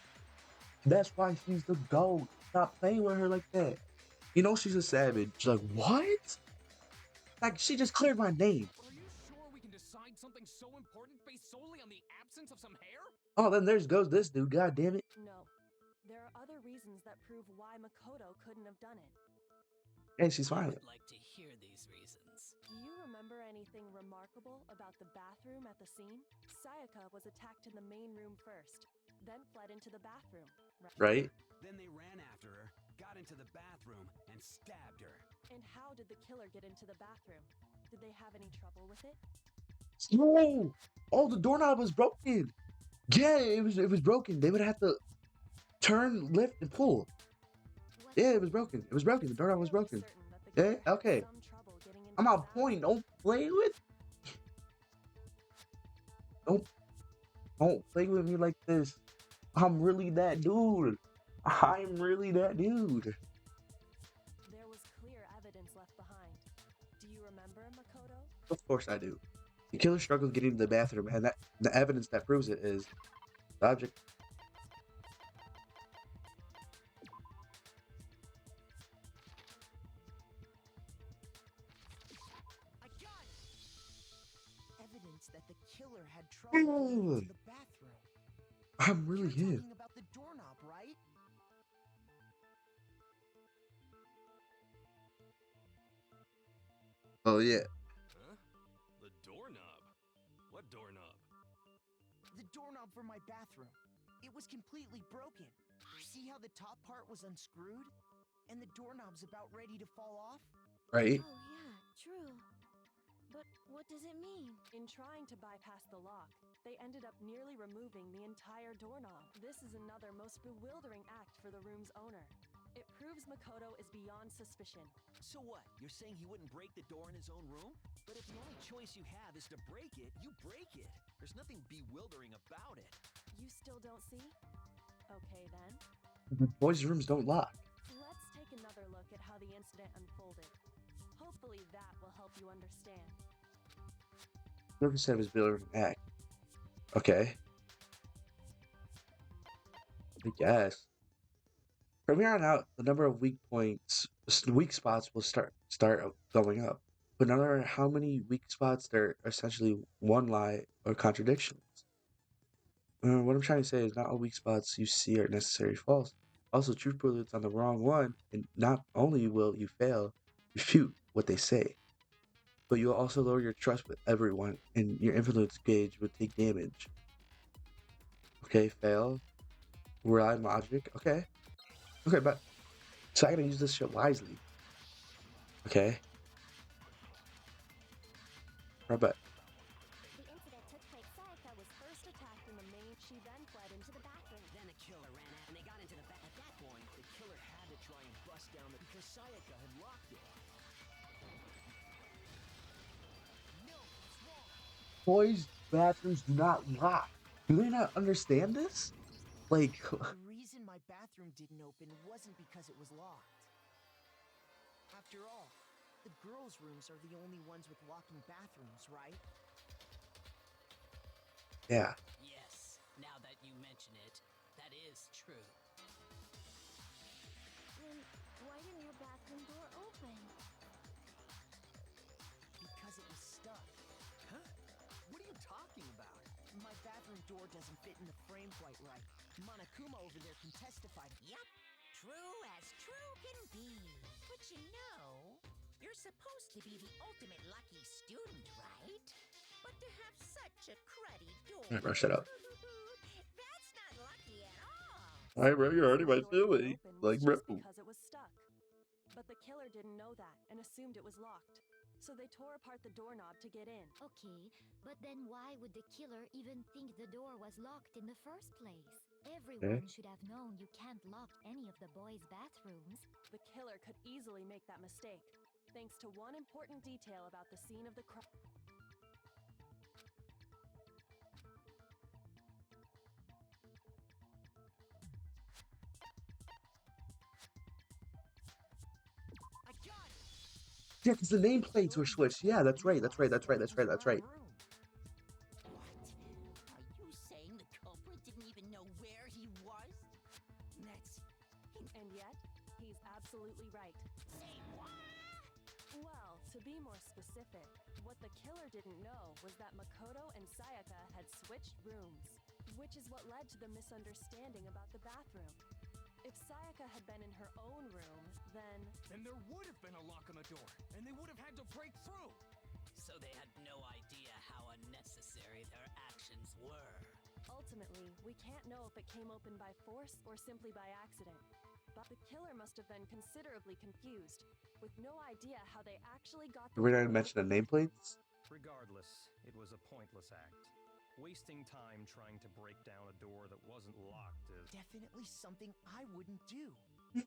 That's why she's the GOAT. Stop playing with her like that. You know she's a savage. She's like, what? Like, she just cleared my name. But are you sure we can decide something so important based solely on the absence of some hair? Oh, then there's goes this dude. God damn it. No. There are other reasons that prove why Makoto couldn't have done it. And she's I violent. would like to hear these reasons. Do you remember anything remarkable about the bathroom at the scene? Sayaka was attacked in the main room first, then fled into the bathroom. Right? Then they ran after her, got into the bathroom, and stabbed her. And how did the killer get into the bathroom? Did they have any trouble with it? No! Oh, the doorknob was broken. Yeah, it was broken. They would have to turn, lift, and pull. Yeah, it was broken. It was broken. The doorknob was broken. Yeah, okay. I'm on point. Don't play with. Don't play with me like this. I'm really that dude. I'm really that dude. There was clear evidence left behind. Do you remember, Makoto? Of course I do. The killer struggled getting to the bathroom, and that the evidence that proves it is the object. I got it! Evidence that the killer had trouble getting Ooh. into the bathroom. I'm really You're him. talking about the doorknob, right? Oh yeah. Huh? The doorknob? What doorknob? The doorknob for my bathroom. It was completely broken. See how the top part was unscrewed? And the doorknob's about ready to fall off? Right. Oh, yeah, true. But what does it mean? In trying to bypass the lock, they ended up nearly removing the entire doorknob. This is another most bewildering act for the room's owner. It proves Makoto is beyond suspicion. So what? You're saying he wouldn't break the door in his own room? But if the only choice you have is to break it, you break it. There's nothing bewildering about it. You still don't see? Okay then. Boys' rooms don't lock. Let's take another look at how the incident unfolded. Hopefully that will help you understand. Never said it was built an act. Okay. I guess. From here on out, the number of weak spots will start going up. But no matter how many weak spots, there are essentially one lie or contradictions. What I'm trying to say is not all weak spots you see are necessarily false. Also, truth bullets on the wrong one, and not only will you fail, refute what they say, but you'll also lower your trust with everyone, and your influence gauge will take damage. Okay, fail. Rely on logic. Okay. Okay, but so I gotta use this shit wisely. Okay. Right, but The incident took place. Sayaka was first attacked in the main. She then fled into the bathroom. Then the killer ran out and they got into the back. At that point, The killer had to try and bust down the because Sayaka had locked it. No, it's wrong. boys' bathrooms do not lock. Do they not understand this? Like, The reason my bathroom didn't open wasn't because it was locked. After all, the girls' rooms are the only ones with locking bathrooms, right? yeah. yes, now that you mention it, that is true. Then why didn't your bathroom door open? Because it was stuck. Huh? bathroom door doesn't fit in the frame quite right. Monokuma over there can testify. Yup, true as true can be. But you know, you're supposed to be the ultimate lucky student, right? But to have such a cruddy door, Alright, bro, shut up. that's not lucky at all. Alright, bro, you're already my The door being silly. open Like, was bro. just because it was stuck. But the killer didn't know that and assumed it was locked. So they tore apart the doorknob to get in. Okay, but then why would the killer even think the door was locked in the first place? Everyone should have known you can't lock any of the boys' bathrooms. The killer could easily make that mistake, thanks to one important detail about the scene of the crime. I got it! Yeah, because the nameplates were switched. Yeah, that's right. That's right. That's right. That's right. That's right. What? Are you saying the culprit didn't even know where he was? That's... And yet, he's absolutely right. Say what? Well, to be more specific, what the killer didn't know was that Makoto and Sayaka had switched rooms, which is what led to the misunderstanding about the bathroom. If Sayaka had been in her own room, then there would have been a lock on the door, and they would have had to break through. So they had no idea how unnecessary their actions were. ultimately, we can't know if it came open by force or simply by accident. But the killer must have been considerably confused, with no idea how they actually got the We're not gonna mention the nameplates? Regardless, it was a pointless act. Wasting time trying to break down a door that wasn't locked is... Definitely something I wouldn't do,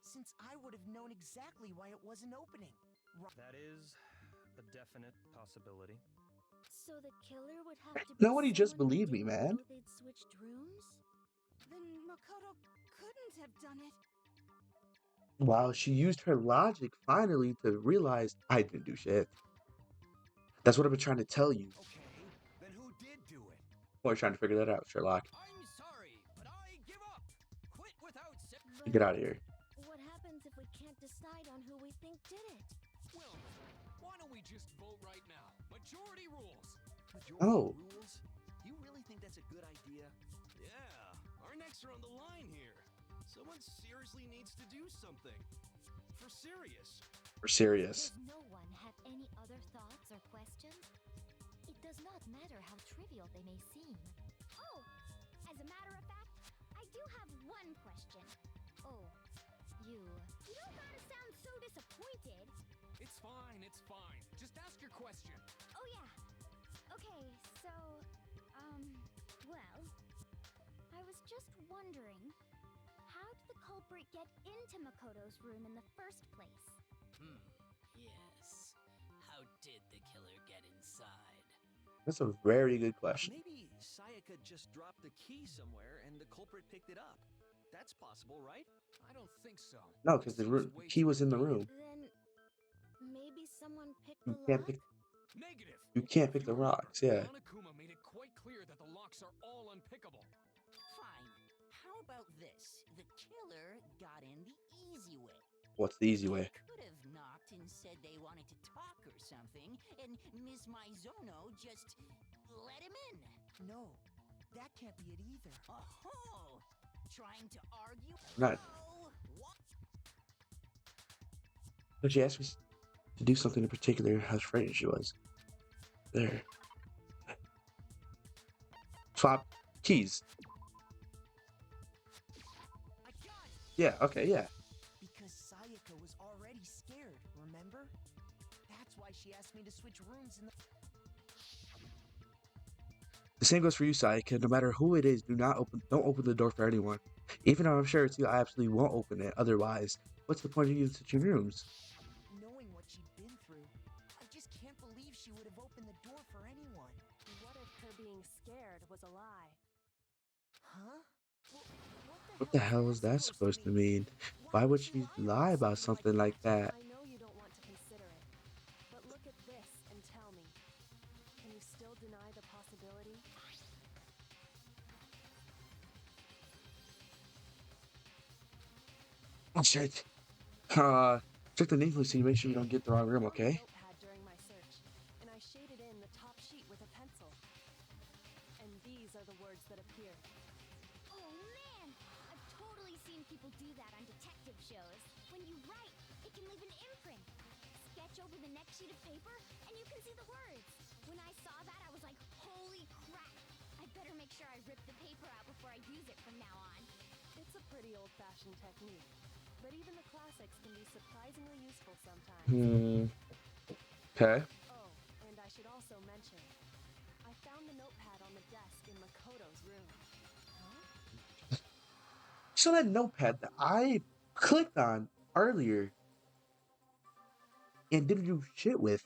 since I would have known exactly why it wasn't opening. That is a definite possibility. So the killer would have to be Nobody just someone who believed me, didn't man. know they'd switched rooms? Then Makoto couldn't have done it. Wow, she used her logic finally to realize I didn't do shit. That's what I've been trying to tell you. Okay, then who did do it? We're trying to figure that out, Sherlock. I'm sorry, but I give up. Quit without But Get out of here. what happens if we can't decide on who we think did it? Well, why don't we just vote right now? Majority rules. Majority Oh. rules? You really think that's a good idea? Yeah, our necks are on the line here. Someone seriously needs to do something. For serious. We're serious. Does no one have any other thoughts or questions? It does not matter how trivial they may seem. Oh, as a matter of fact, I do have one question. Oh, you... You don't gotta sound so disappointed. It's fine, it's fine. Just ask your question. Oh yeah. Okay, so, well, I was just wondering, how did the culprit get into Makoto's room in the first place? Yes. How did the killer get inside? That's a very good question. Maybe Sayaka just dropped the key somewhere and the culprit picked it up. That's possible, right? I don't think so. No, because the key was in the room. Then maybe someone picked You the can't lock? pick. Negative. You can't pick the rocks. Yeah. Monokuma made it quite clear that the locks are all unpickable. Fine. How about this? The killer got in the easy way. What's the easy way? Could have knocked and said they wanted to talk or something, and Miss Maizono just let him in. No, that can't be it either. Oh, trying to argue? Not. Oh, what? But she asked me to do something in particular. How frightened she was. There. Swap keys. I got it! Yeah. Okay. Yeah. Because Sayaka was already scared, remember? That's why she asked me to switch rooms in the... The same goes for you, Sayaka. No matter who it is, don't open the door for anyone. Even though I'm sure it's you, I absolutely won't open it. Otherwise, what's the point of you switching rooms? Knowing what she'd been through, I just can't believe she would have opened the door for anyone. What if her being scared was a lie? Huh? What the hell is that supposed to mean? Why would she lie about something like that? I know you don't want to consider it, but look at this and tell me. Can you still deny the possibility? Oh shit. Check the name list so you make sure you don't get the wrong room, okay? Notepad during my search, and I shaded in the top sheet with a pencil. And these are the words that see that on detective shows. When you write, it can leave an imprint. Sketch over the next sheet of paper, and you can see the words. When I saw that, I was like, holy crap! I better make sure I rip the paper out before I use it from now on. It's a pretty old-fashioned technique, but even the classics can be surprisingly useful sometimes. Okay. Oh, and I should also mention, I found the notepad on the desk in Makoto's room. So that notepad that I clicked on earlier and didn't do shit with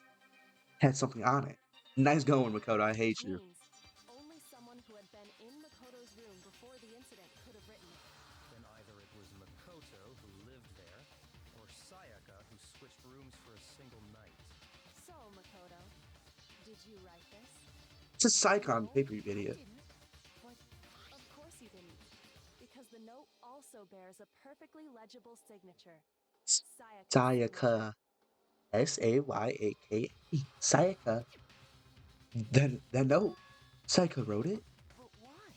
had something on it. Nice going, Makoto. I hate Which you. means only someone who had been in Makoto's room before the incident could have written it. Then either it was Makoto who lived there, or Sayaka who switched rooms for a single night. So, Makoto, did you write this? It's a Psycon No, paper, you I idiot. didn't. But of course you didn't. Because the note also bears a perfectly legible signature. Sayaka's signature. Sayaka. Sayaka. Sayaka. That note. Sayaka wrote it? But why?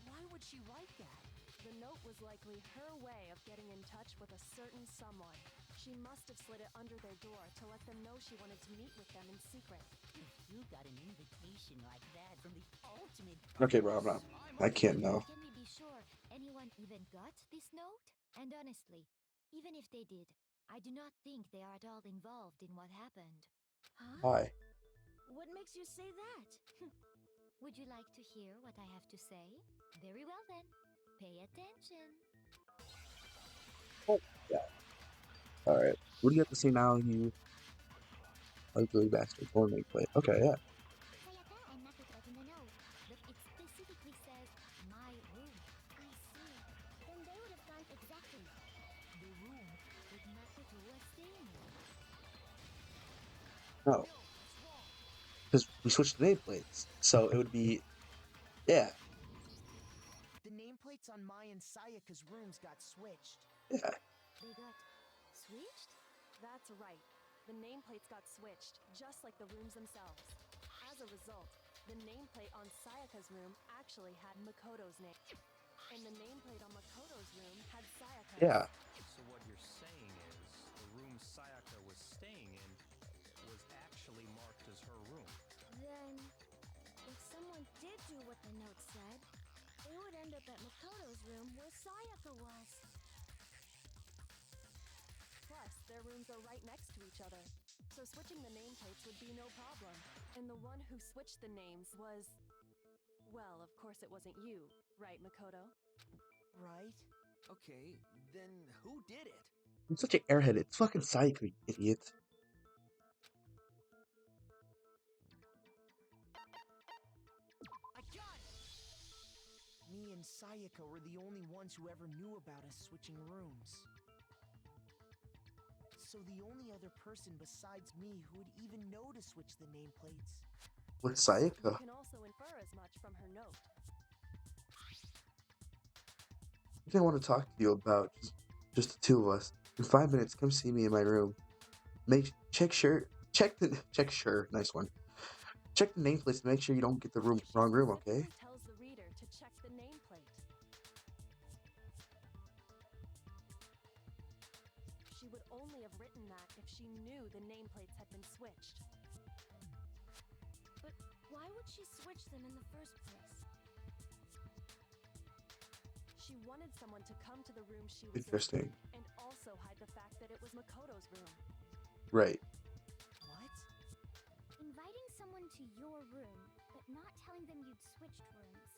Why would she write that? The note was likely her way of getting in touch with a certain someone. She must have slid it under their door to let them know she wanted to meet with them in secret. If you got an invitation like that from the ultimate. Okay, bro, I'm not. I can't know. Can we be sure anyone even got this note? And honestly, even if they did, I do not think they are at all involved in what happened. Huh? Why? What makes you say that? Would you like to hear what I have to say? Very well then. Pay attention. Oh, yeah. Alright. What do you have to say now, you ugly bastard? Torment play. Okay, yeah. Sayaka and Makoto in the note, but it specifically says my room. I see. Then they would have gone exactly the room that Makoto was staying in. No. Because we switched the nameplates. So it would be. Yeah. The nameplates on Mai and Sayaka's rooms got switched. Yeah. They got switched? That's right. The nameplates got switched, just like the rooms themselves. As a result, the nameplate on Sayaka's room actually had Makoto's name. And the nameplate on Makoto's room had Sayaka's. Yeah. So what you're saying is, the room Sayaka was staying in was actually marked as her room. Then, if someone did do what the note said, they would end up at Makoto's room where Sayaka was. Plus, their rooms are right next to each other, so switching the nameplates would be no problem. And the one who switched the names was... Well, of course it wasn't you, right, Makoto? Right? Okay, then who did it? I'm such an airhead. It's fucking Psycho, you idiot. I got it! Me and Sayaka were the only ones who ever knew about us switching rooms. So the only other person besides me who would even know to switch the nameplates. With You Sayaka. can also infer as much from her note. I think I want to talk to you about just the two of us. In 5 minutes, come see me in my room. Check nice one. Check the nameplates to make sure you don't get the wrong room, okay? Tells the reader to check the nameplate. She would only have written that if she knew the nameplates had been switched. But why would she switch them in the first place? She wanted someone to come to the room she was Interesting. in, and also hide the fact that it was Makoto's room. Right. What? Inviting someone to your room, but not telling them you'd switched rooms.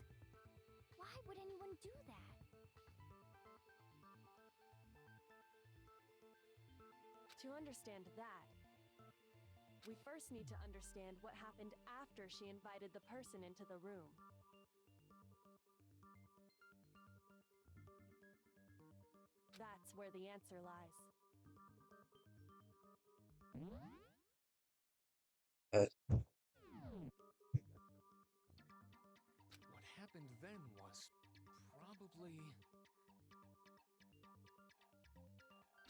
Why would anyone do that? To understand that, we first need to understand what happened after she invited the person into the room. That's where the answer lies. What happened then was probably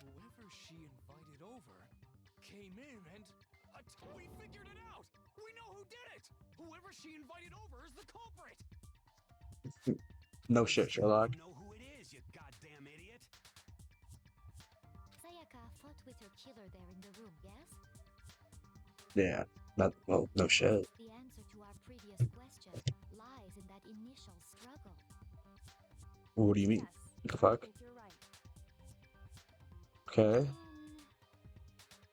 whoever she invited over came in and we figured it out! We know who did it! Whoever she invited over is the culprit! No shit, Sherlock. You know who it is, you goddamn idiot. killer there in the room, yes? Yeah. Not well. No shit. The answer to our previous question lies in that initial struggle. What do you mean? Yes, What the I fuck? think you're right. Okay.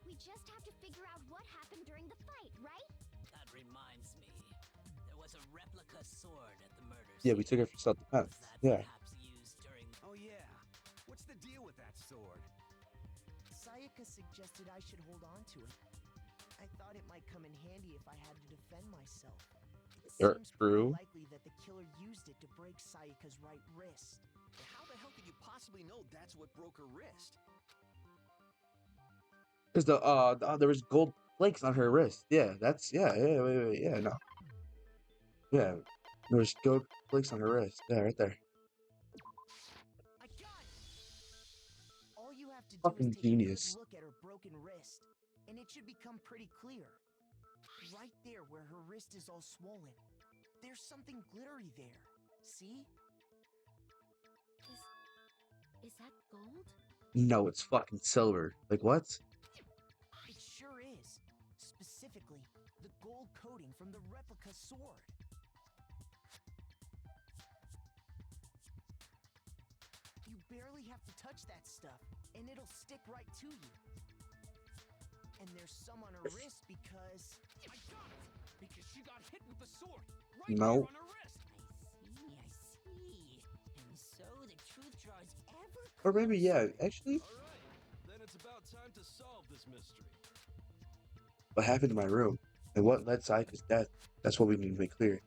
We just have to figure out what happened during the fight, right? That reminds me. There was a replica sword at the murder Yeah, scene. we took it for self-defense. Was that Yeah. perhaps used during... Oh yeah. What's the deal with that sword? Sayaka suggested I should hold on to it. I thought it might come in handy if I had to defend myself. It seems pretty True. likely that the killer used it to break Sayaka's right wrist. But how the hell could you possibly know that's what broke her wrist? Because there was gold flakes on her wrist. Yeah, that's wait, yeah, no. Yeah. There was gold flakes on her wrist. Yeah, right there. I got it! All you have to do Fucking is take genius. a good look at her broken wrist, and it should become pretty clear. Right there where her wrist is all swollen. There's something glittery there. See? Is that gold? No, it's fucking silver. Like what? It sure is. Specifically, the gold coating from the replica sword. You barely have to touch that stuff, and it'll stick right to you. And there's some on her wrist because... I got it! Because she got hit with the sword right No. there on her wrist! I see. And so the truth draws ever Or maybe, yeah, actually, Alright, then it's about time to solve this mystery. what happened in my room and what led Sayaka's death? That's what we need to make clear.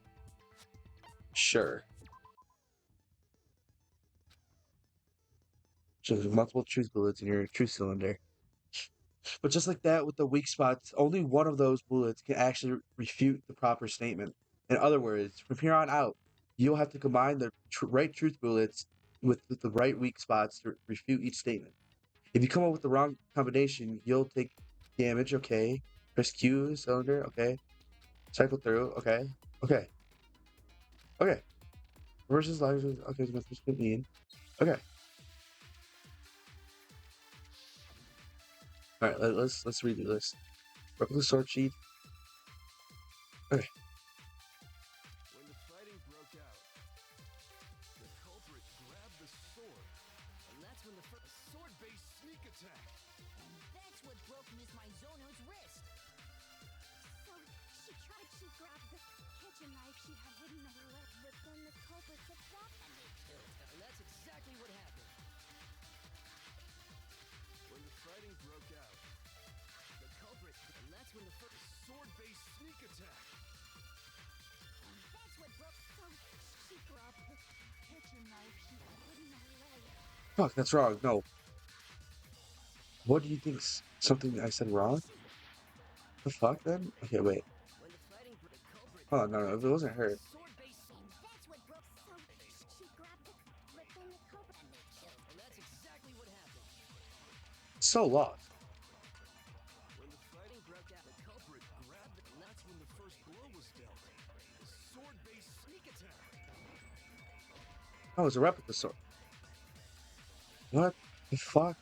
Sure. So there's multiple truth bullets in your truth cylinder. But just like that with the weak spots, only one of those bullets can actually refute the proper statement. In other words, from here on out, you'll have to combine the right truth bullets with the right weak spots to refute each statement. If you come up with the wrong combination, you'll take damage, okay. Press Q, cylinder, okay. Cycle through, okay. Okay. Okay. Versus life, okay, so let's put me in. Okay. Alright, let's redo this. Replica sword sheath. Okay. When the fighting broke out, the culprit grabbed the sword. And that's when the first sword-based sneak attack. And that's what broke Miss Mizono's wrist. So she grabbed the kitchen knife she had hidden in her leg, but then the culprit took that and they killed her. And that's exactly what happened. When the fighting broke out, the culprit... And that's when the first sword-based sneak attack. And that's what broke. So she grabbed the kitchen knife she had hidden in her leg. Fuck, that's wrong. No. What do you think's something I said wrong? The fuck then? Okay, wait. When the fighting broke, the culprit... Oh, no, if it wasn't her. Sword-based... And that's what broke. So she grabbed the. But then the culprit and they killed her. And that's exactly what happened. So lost. When the fighting broke out, the culprit grabbed it. And that's when the first blow was dealt. The sword-based sneak attack. Oh, it's a replica sword. What the fuck?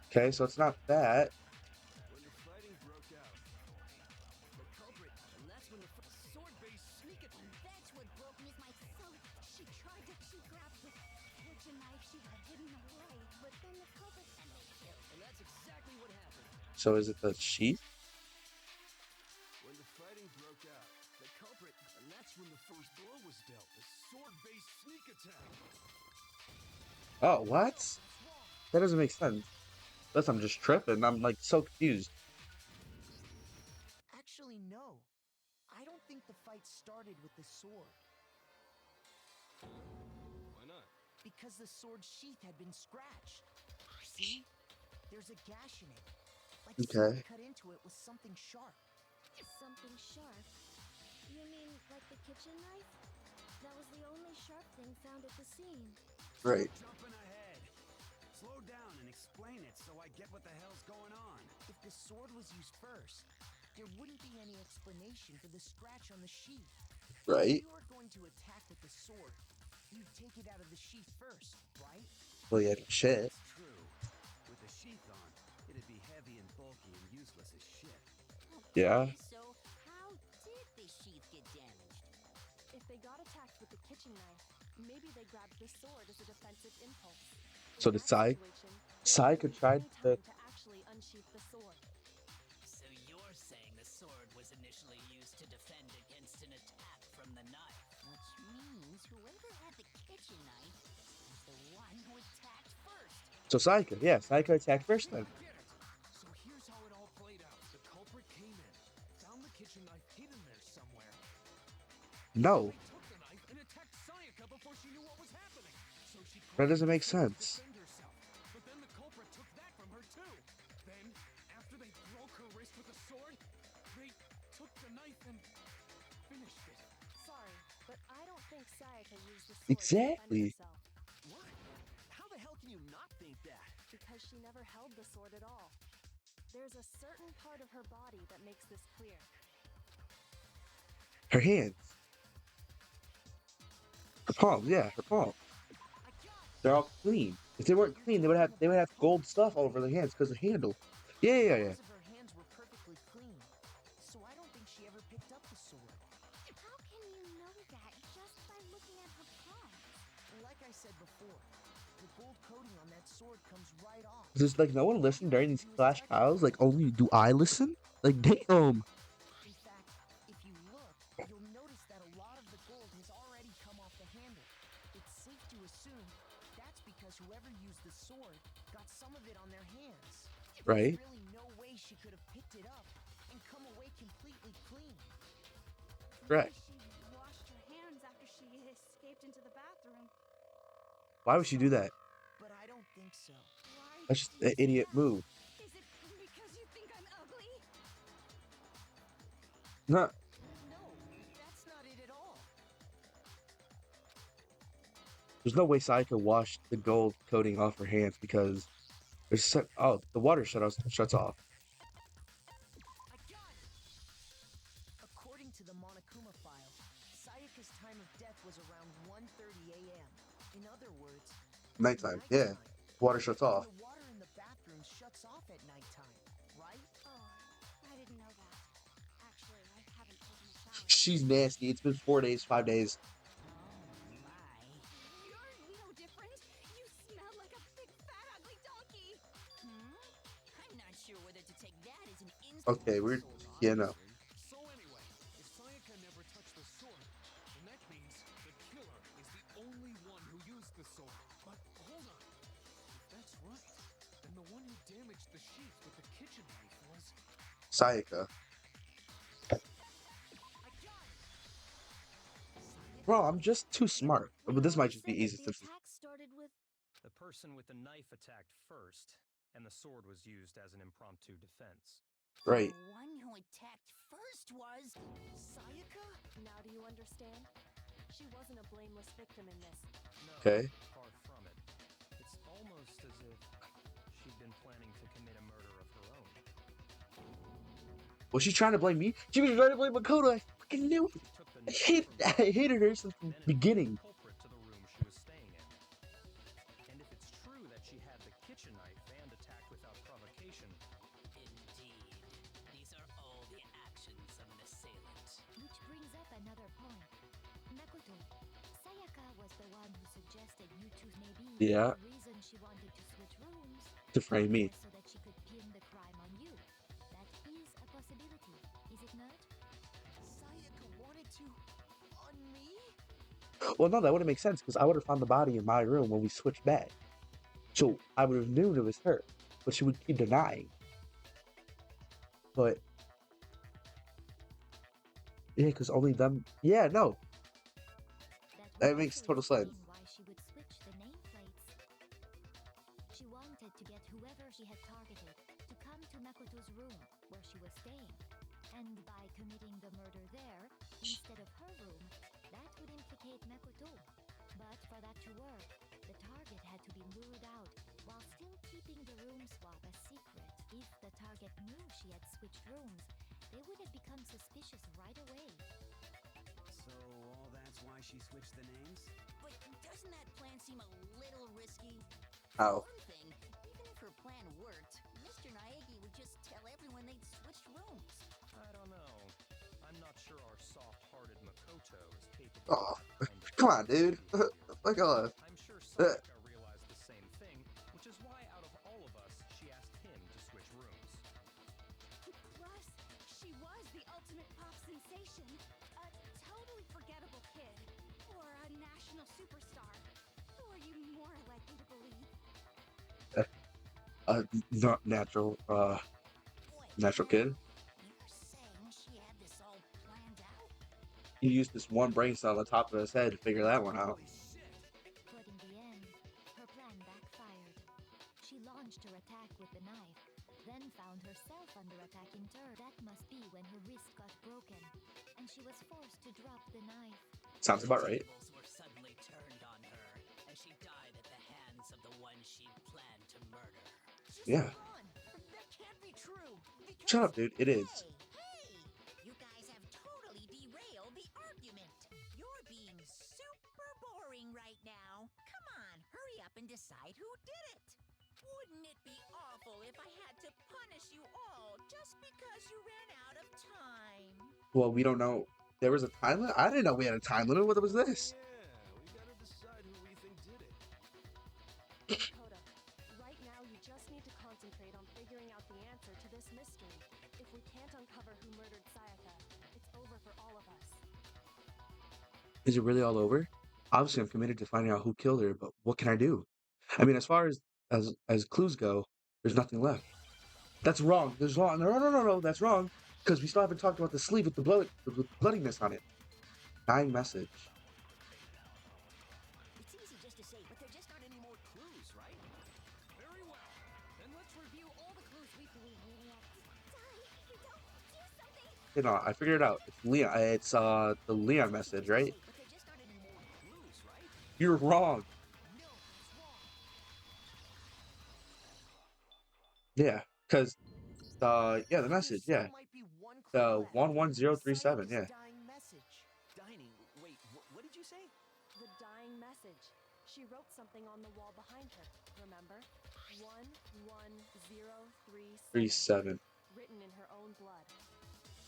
Okay, so it's not that. When the fighting broke out, the culprit... And that's when the first sword-based sneak attack. And that's what broke Miss Mike. So she grabbed the kitchen knife she had hidden in her leg, but then the culprit and they killed her. And that's exactly what happened. So is it the sheath? When the fighting broke out, the culprit... And that's when the first blow was dealt. The sword-based sneak attack. Oh, what? That doesn't make sense. Unless I'm just tripping. I'm like so confused. Actually, no. I don't think the fight started with the sword. Why not? Because the sword sheath had been scratched. See? There's a gash in it. Like someone Okay. cut into it with something sharp. Something sharp? You mean like the kitchen knife? That was the only sharp thing found at the scene. Right. Jumping ahead. Slow down and explain it so I get what the hell's going on. If the sword was used first, there wouldn't be any explanation for the scratch on the sheath. Right. If you were going to attack with the sword, you'd take it out of the sheath first, right? Well, yeah, shit. It's true. With the sheath on, it it'd be heavy and bulky and useless as shit. Yeah. Okay, so how did the sheath get damaged? If they got attacked with the kitchen knife, maybe they grabbed the sword as a defensive impulse. So In did that Sai? situation, there Sai wasn't could really try any to. time to actually unsheath the sword. So you're saying the sword was initially used to defend against an attack from the knife. Which means whoever had the kitchen knife was the one who attacked first. So Sai could, yeah, Sai could attack first I then. get it. So here's how it all played out. The culprit came in, found the kitchen knife hidden there somewhere. No, They took the knife and attacked Sayaka before she knew what was happening. So she that grabbed doesn't the make sword to sense. defend herself. But then the culprit took that from her too. Then, after they broke her wrist with the sword, they took the knife and finished it. Sorry, but I don't think Sayaka used the sword to defend Exactly. herself. What? How the hell can you not think that? Because she never held the sword at all. There's a certain part of her body that makes this clear. Her hands, her palms, yeah, her palms. They're all clean. If they weren't clean, they would have gold stuff all over their hands because the handle. Yeah, yeah, yeah. Palms of her hands were perfectly clean, so I don't think she ever picked up the sword. How can you know that just by looking at her palms? Like I said before, the gold coating on that sword comes right off. There's like no one listening during these Clash Cows. Like only do I listen? Like damn. In fact, if you look, you'll notice that a lot of the gold has already come off the handle. It's safe to assume that's because whoever used the sword got some of it on their hands. Right. There's really no way she could have picked it up and come away completely clean. Right. Maybe she washed her hands after she escaped into the bathroom. Why would she do that? But I don't think so. Why That's just do you an say idiot that? move. Is it because you think I'm ugly? Not. No, that's not it at all. There's no way Sai could wash the gold coating off her hands because the water shuts off. According to the Monokuma file, Sayaka's time of death was around 1:30 a.m. In other words, Nighttime. Yeah. Water shuts off. The water in the bathroom shuts off at nighttime, right? Oh, I didn't know that. Actually, I haven't taken a shower. She's nasty. It's been 4 days, 5 days. You're no different. You smell like a big, fat, ugly donkey. I'm not sure whether to take that as an insult. Okay, we're yeah no. So anyway, if Sayaka never touched the sword, then that means the killer is the only one who used the sword. But hold on. If that's right, then the one who damaged the sheath with the kitchen knife was... Sayaka. Bro, I'm just too smart. But this might just be easy The since attack started with The person with the knife attacked first, and the sword was used as an impromptu defense. right. The one who attacked first was Sayaka? Now do you understand? She wasn't a blameless victim in this. No, Okay. far from it. It's almost as if she'd been planning to commit a murder of her own. Was she trying to blame me? She was trying to blame Makoto. I fucking knew it. She took the knife from I hated her since the then beginning. invited the culprit to the room she was staying in. And if it's true that she had the kitchen knife and attacked without provocation, indeed. These are all the actions of an assailant. which brings up another point. Makoto, Sayaka was the one who suggested you two may be Yeah. the reason she wanted to switch rooms. To frame me. So that she could pin the crime on you. That is a possibility, is it not? Sayaka wanted to on me? Well, no, that wouldn't make sense because I would have found the body in my room when we switched back. So I would have known it was her, but she would keep denying. But yeah, because only them. Yeah, no, That that would makes also total explain sense. why she would switch the nameplates. She wanted to get whoever she had targeted to come to Makoto's room where she was staying. And by committing the murder there instead of her room, that would implicate Makoto. But for that to work, the target had to be lured out while still keeping the room swap a secret. If the target knew she had switched rooms, they would have become suspicious right away. So all that's why she switched the names? But doesn't that plan seem a little risky? How? For one thing, even if her plan worked, Mr. Knight switched rooms? I don't know. I'm not sure our soft-hearted Makoto is capable Oh, of that kind of come on, dude. impulsive behavior. Like, I'm sure uh, Sayaka realized the same thing, which is why out of all of us, she asked him to switch rooms. Plus, she was the ultimate pop sensation. A totally forgettable kid. Or a national superstar. Who are you more likely to believe? not natural, Wait, natural kid. you're saying she had this all planned out? He used this one brain cell on the top of his head to figure that one out. Holy shit! But in the end, her plan backfired. She launched her attack with the knife, then found herself under attack in turn. That must be when her wrist got broken, and she was forced to drop the knife. Sounds about right. Tables were suddenly turned on her, and she died at the hands of the one she'd planned to murder. Yeah. Run! That can't be true. Because Shut up, dude. It is. Hey! You guys have totally derailed the argument. You're being super boring right now. Come on, hurry up and decide who did it. Wouldn't it be awful if I had to punish you all just because you ran out of time? Well, we don't know. There was a time limit? I didn't know we had a time limit. What was this? Yeah, we gotta decide who we think did it. Makoto, right now you just need to concentrate on figuring out the answer to this mystery. If we can't uncover who murdered Sayaka, it's over for all of us. Is it really all over? Obviously, I'm committed to finding out who killed her, but what can I do? I mean, as far as clues go, there's nothing left. That's wrong. There's wrong. No, no, no, no, no. That's wrong. Because we still haven't talked about the sleeve with the with bloodiness on it. Dying message. it's easy just to say, but there just aren't any more clues, right? Very well. Then let's review all the clues we You know, I figured it out. It's Leon. It's the Leon message, right? But there just aren't any more clues, right? You're wrong. No, it's wrong. Yeah, because yeah, the There message. still Yeah, might be one clue the left. 11037. Yeah. Sayaka's dying message. Dining. Wait, what did you say? The dying message. She wrote something on the wall behind her, remember? 11037. 37. Written in her own blood.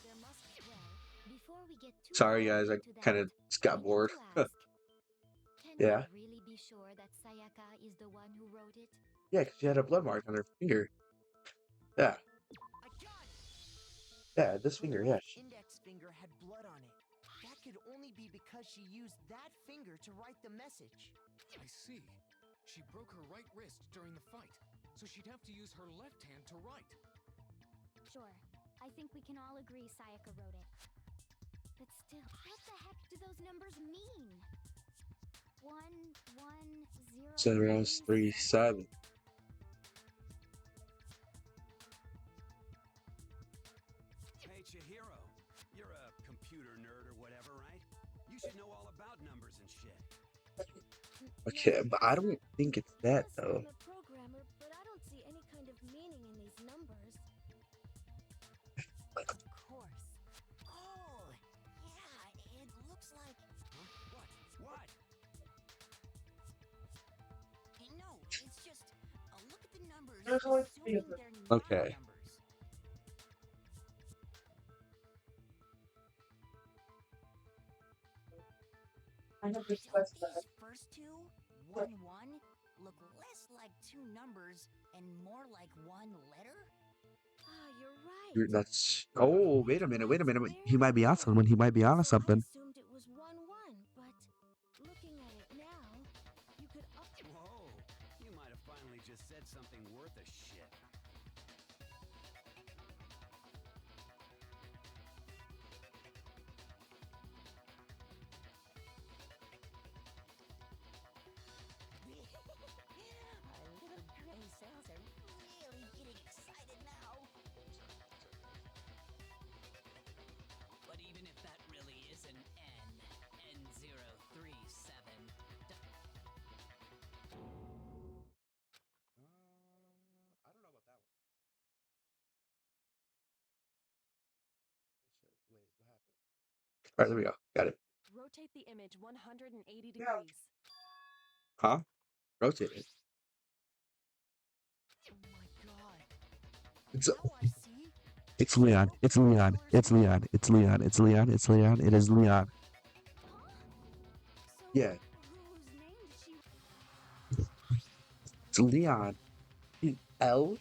There must be. Well, before we get too Sorry, far guys. I into that, kind of just got I need bored. to ask, can Yeah. we really be sure that Sayaka is the one who wrote it? Yeah, because she had a blood mark on her finger. Yeah. I got it. Yeah, this Her finger. Yeah. left index finger had blood on it. That could only be because she used that finger to write the message. I see. She broke her right wrist during the fight, so she'd have to use her left hand to write. Sure. I think we can all agree Sayaka wrote it. But still, what the heck do those numbers mean? 11037. Hey, Chihiro. You're a computer nerd or whatever, right? You should know all about numbers and shit. Okay, but I don't think it's that Yes, though. I'm a programmer, but I don't see any kind of meaning in these numbers. Of course. Oh, yeah, it looks like... Huh? What? Hey, no, it's just... look at the numbers, There's only three assuming of them. they're not Okay. numbers. Don't these first two, 1-1, look less like two numbers and more like one letter? Ah, you're right. That's. Oh, wait a minute. Wait a minute. He Very might be on odd. something. He might be on So something. I assumed it was 1-1, but looking at it now, you could up. Whoa. You might have finally just said something worth a shit. Our little gray cells are really getting excited now. But even if that really is an N, N037, I don't know about that one. Wait, what happened? All right, there we go. Got it. Rotate the image 180 degrees. Huh? Rotate it. Oh my god. It's Now I see. It's Leon. It's Leon. It's Leon. It's Leon. It's Leon. It's Leon. It is Leon. Yeah, Whose name did she? it's Leon. Leeon.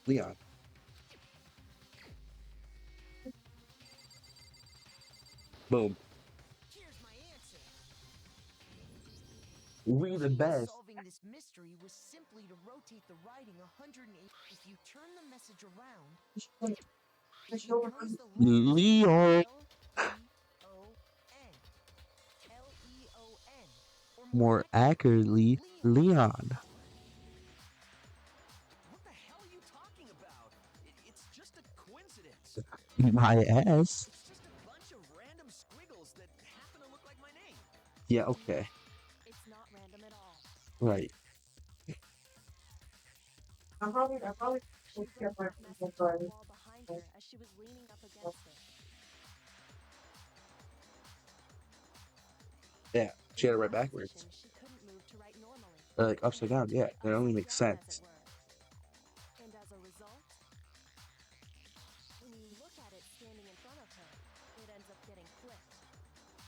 Leon. Boom. Here's my answer. We the Key to best. solving this mystery was simply to rotate the writing 180. If you turn the message around, it becomes the letters Leon. Leon. Leon. Or More accurately, Leon. Leon. What the hell are you talking about? It's just a coincidence. My ass. It's just a bunch of random squiggles that happen to look like my name. Yeah, okay. It's not random at all. Right. She wrote that message on the wall behind her as she was leaning up against it. Yeah, she had it right backwards. Position she couldn't move to write normally. Like upside down, yeah. That only makes Upside down, as sense. it were. And as a result, when you look at it standing in front of her, it ends up getting flipped.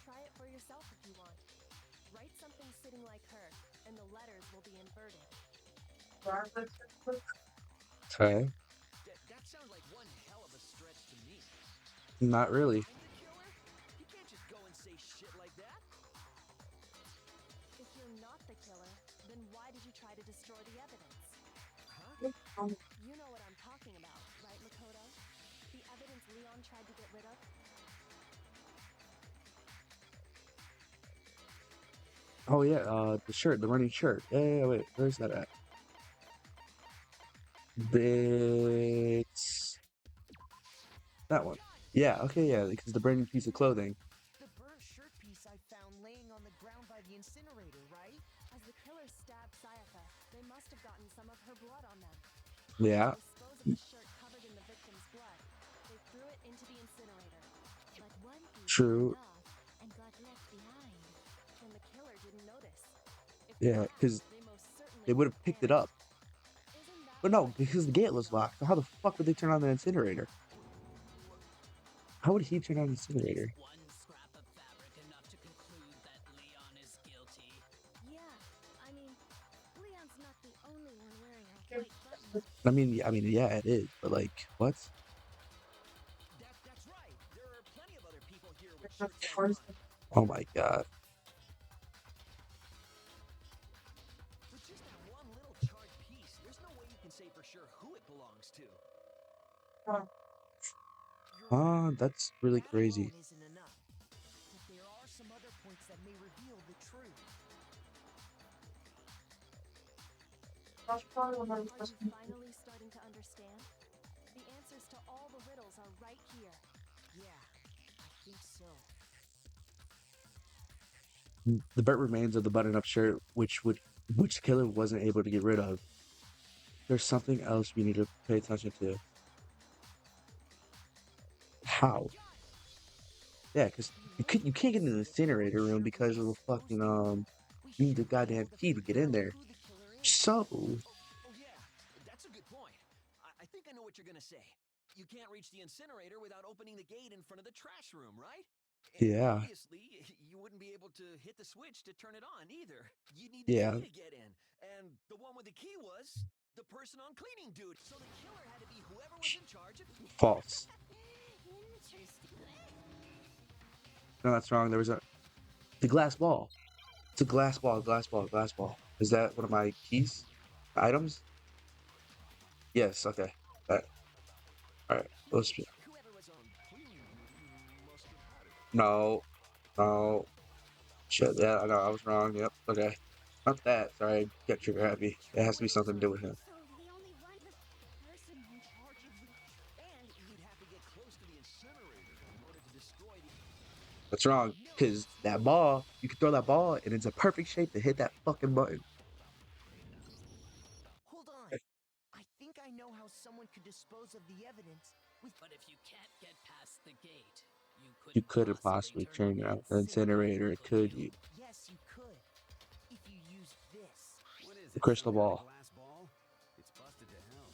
Try it for yourself if you want. Write something sitting like her, and the letters will be inverted. Okay. That sounds like one hell of a stretch to me. Not really. I'm the killer? You can't just go and say shit like that. If you're not the killer, then why did you try to destroy the evidence? Huh? You know what I'm talking about, right, Makoto? The evidence Leon tried to get rid of? Oh yeah, the shirt, the running shirt. Yeah, wait, where's that at? It's that one. Yeah, okay, yeah, because the burning piece of clothing. The burnt shirt piece I found laying on the ground by the incinerator, right? As the killer stabbed Sayaka, they must have gotten some of her blood on them. Yeah. To dispose of the shirt covered in the victim's blood, they threw it into the incinerator. But one piece True. fell off and got left behind. And the killer didn't notice. If Yeah, they because had, they most certainly they would have picked it up. Isn't that But no, because the gate was locked. So how the fuck would they turn on the incinerator? How would he turn on the incinerator? One scrap of fabric enough to conclude that Leon is guilty. Yeah, I mean, Leon's not the only one wearing a white button. I mean, yeah, it is. But like, what? That's right. There are plenty of other people here with shirts like mine. Oh my god. With just that one little charred piece, there's no way you can say for sure who it belongs to. That's really That crazy. alone isn't enough. But there are some other points that may reveal the truth. Are you finally starting to understand? The answers to all the riddles are right here. Yeah, I think so. The burnt remains of the button-up shirt, which killer wasn't able to get rid of. There's something else we need to pay attention to. How? Yeah, because you can't get in the incinerator room because of the fucking you need the goddamn key to get in there. So Oh yeah, that's a good point. I think I know what you're gonna say. You can't reach the incinerator without opening the gate in front of the trash room, right? And Yeah. obviously, you wouldn't be able to hit the switch to turn it on either. You need the Yeah. key to get in. And the one with the key was the person on cleaning duty. So the killer had to be whoever was in charge of... False. Interesting. No, that's wrong. There was the glass ball. It's a glass ball. Is that one of my keys? Items? Yes. Okay. All right. Let's. Whoever was on cleaning duty must have had it. No. No. Shit. Yeah. I know. I was wrong. Yep. Okay. Not that. Sorry. I got trigger happy. It has to be something to do with him. So the only one, the person in charge of the... And you'd have to get close to the incinerator in order to destroy the... That's wrong. Because that ball, you can throw that ball and it's a perfect shape to hit that fucking button. Hold on. I think I know how someone could dispose of the evidence with... But if you can't get past the gate, You couldn't possibly turn it out the incinerator, could you? Yes, you could. If you use this. What is The it? crystal Some kind of ball. glass ball? It's busted to hell.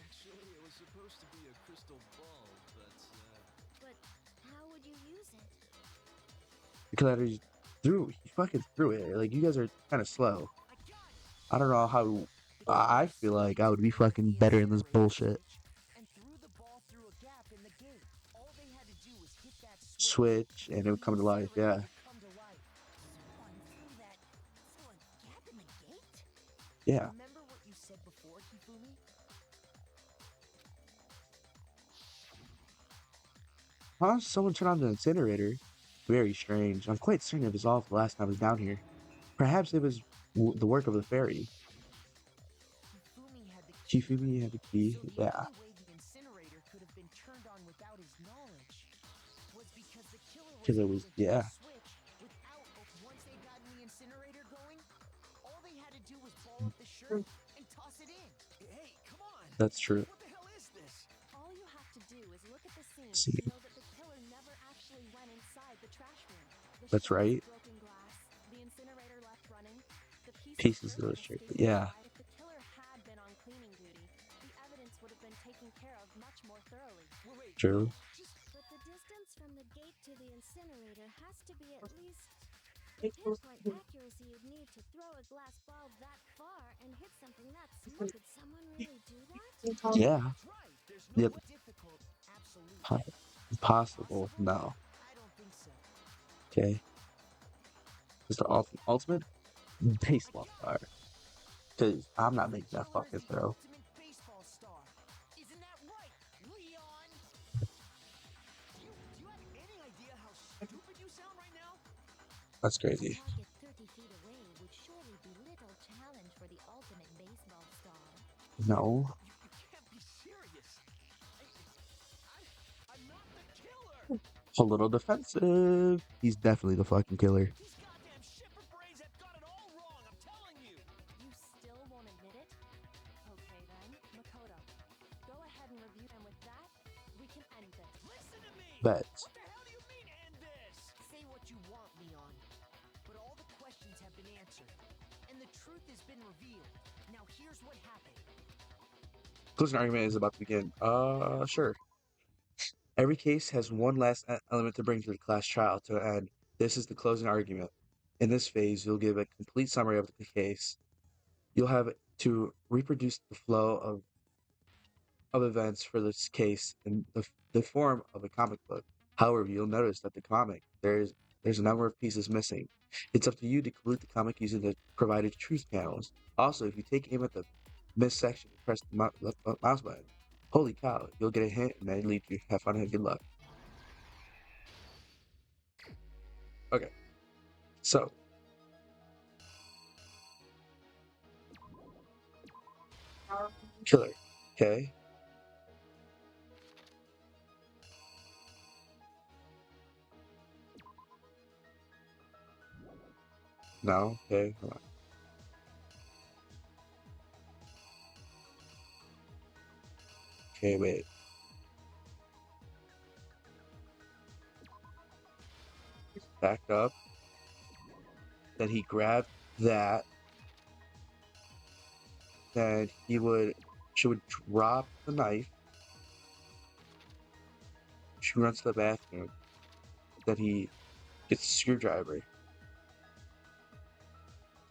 Actually, it was supposed to crystal ball, But how would you use it? Because he fucking threw it. Like, you guys are kind of slow. I got it. I don't know how. The I killer feel like I would be simply fucking flipped the better in this incinerator bullshit. switch and threw the ball through a gap in the gate. All they had to do was hit that Switch and it would and the come to life. incinerator Yeah. would come to life. Someone threw a gap in the gate? Yeah. Remember what you said before, Hifumi? Huh? Someone turned on the incinerator? Very strange. I'm quite certain it was off the last time I was down here. Perhaps it was the work of the fairy. Hifumi had the key. Shifumi had the key. So the Yeah. only way the incinerator could have been turned on without his knowledge was because the killer was Because it able was, to yeah. switch without once they got the incinerator going, all they had to do was ball up the shirt and toss it in. Hey, come on. That's true. What the hell is this? All you have to do is look at the scene See. to know that the killer never actually went inside the trash room. The That's shards of right. broken glass, the incinerator left running, the Pieces shirt of the that shirt. escaped Yeah. inside. If the killer had been on cleaning duty, the evidence would have been taken care of much more thoroughly. Wait, True. But the distance from the gate to the incinerator has to be at least the pinpoint accuracy you'd need to throw a glass ball that far and hit something that small. Could someone really do that? Yeah. That's right. There's no Yep. difficult absolute. Impossible. No. I don't think so. Okay. Is the ultimate baseball star? Because I'm not making that Killer fucking is the throw. ultimate baseball star. Isn't that right, Leon? Do you have any idea how stupid you sound right now? That's A crazy. target 30 feet away would surely be little challenge for the ultimate baseball star. No. You can't be serious. I'm not the killer. A little defensive. He's definitely the fucking killer. These goddamn shipper brains have got it all wrong, I'm telling you. You still won't admit it? Okay then, Makoto. Go ahead and review, and with that, we can end this. Listen to me. Bet. What the hell do you mean end this? Say what you want, Leon. But all the questions have been answered. And the truth has been revealed. Now here's what happened. Closing argument is about to begin. Sure. Every case has one last element to bring to the class trial to an end. This is the closing argument. In this phase, you'll give a complete summary of the case. You'll have to reproduce the flow of events for this case in the form of a comic book. However, you'll notice that the comic, there's a number of pieces missing. It's up to you to complete the comic using the provided truth panels. Also, if you take aim at the missed section and press the left mouse button, holy cow, you'll get a hint and then lead you. Have fun and good luck. Okay, so killer. Okay. No. Okay. Hold on. Okay. Wait. Back up. Then he grabbed that. Then she would drop the knife. She runs to the bathroom. Then he gets a screwdriver.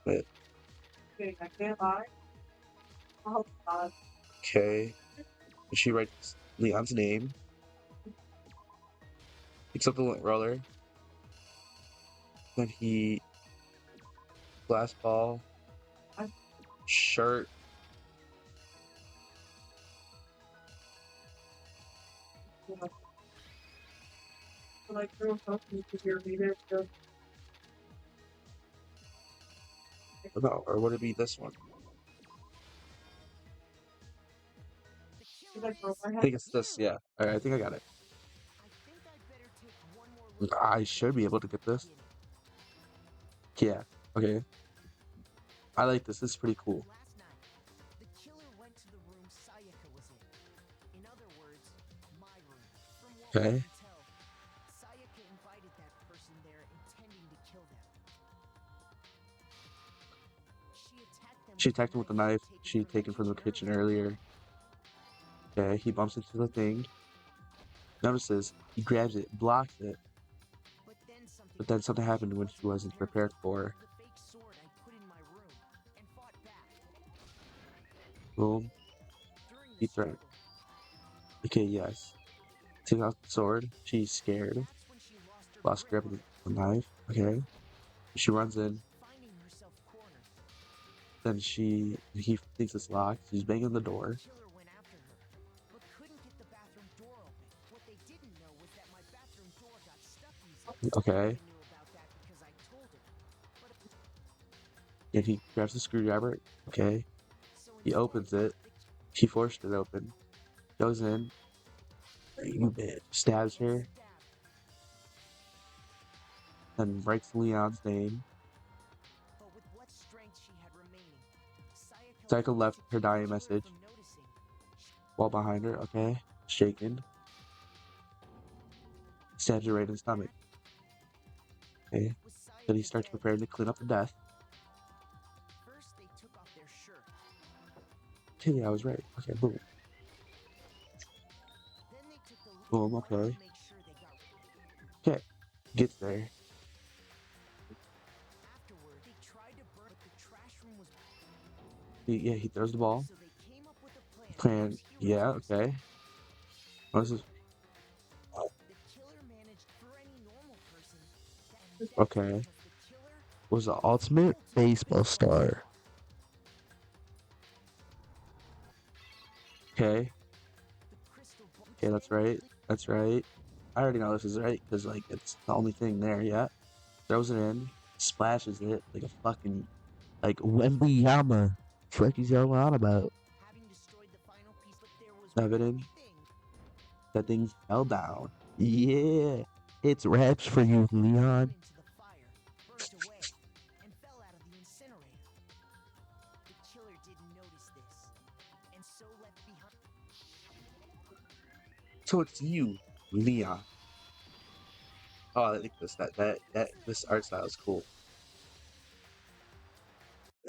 But okay. She writes Leon's name. Picks up the lint roller. Then he glass ball. Shirt. No, or would it be this one? The killer is... I think it's this. Yeah. All right, I think I got it. I think I'd better take one more look at I the should be evidence able to get from the this. beginning. Yeah. Okay. I like this. This is pretty cool. Last night, the killer went to the room Sayaka was in. In other words, my room. From what we Okay. can tell, Sayaka invited that person there intending to kill them. She attacked him with a knife. She'd taken from the kitchen earlier. Okay, he bumps into the thing. Notices he grabs it, blocks it, but then something happened when she wasn't prepared for. The fake sword I put in my room and fought back. Boom. During the He threatened. struggle, Okay, yes. Took out the sword. She's scared. that's when she lost her Lost grip grip of on the knife. Okay. She runs in. finding herself cornered. Then he thinks it's locked. She's banging the door. The killer went after her, but couldn't get the bathroom door open. What they didn't know was that my bathroom door got stuck easily. Okay. I knew about that because I told her. But And he grabs the screwdriver. Okay. so He instead, opens it. He forced it open. Goes in. You bitch. Stabs her. Then writes Leon's name. but with what strength she had remaining, Psycho left her dying message. from noticing. While behind her. Okay. Shaken. Stabs her right in the stomach. Okay. Was Sayaka Then he starts dead? preparing to clean up the death. First, they took off their shirt. Okay, yeah, I was right. Okay, boom. Then they took the Boom, light okay. to make sure they got. Okay. Gets there. Afterward, they tried to burn, but the trash room was. He throws the ball. So they came up with a plan. Plan. Yeah, okay. What is this? The killer managed for any normal person. Okay. Because the killer Was the ultimate baseball star. Okay. the crystal ball. Okay, that's right. That's right. I already know this is right because like it's the only thing there yet. Throws it in, splashes it like a fucking like Wembley Yama. What he's yelling on about. Having destroyed the final piece, but there was Evidence. one thing. That thing fell down. Yeah. It's raps for you, Leon. Into the fire, burst away, and fell out of the incinerator. The killer didn't notice this, and so left behind. So it's you, Leon. Oh, I like this. This art style is cool.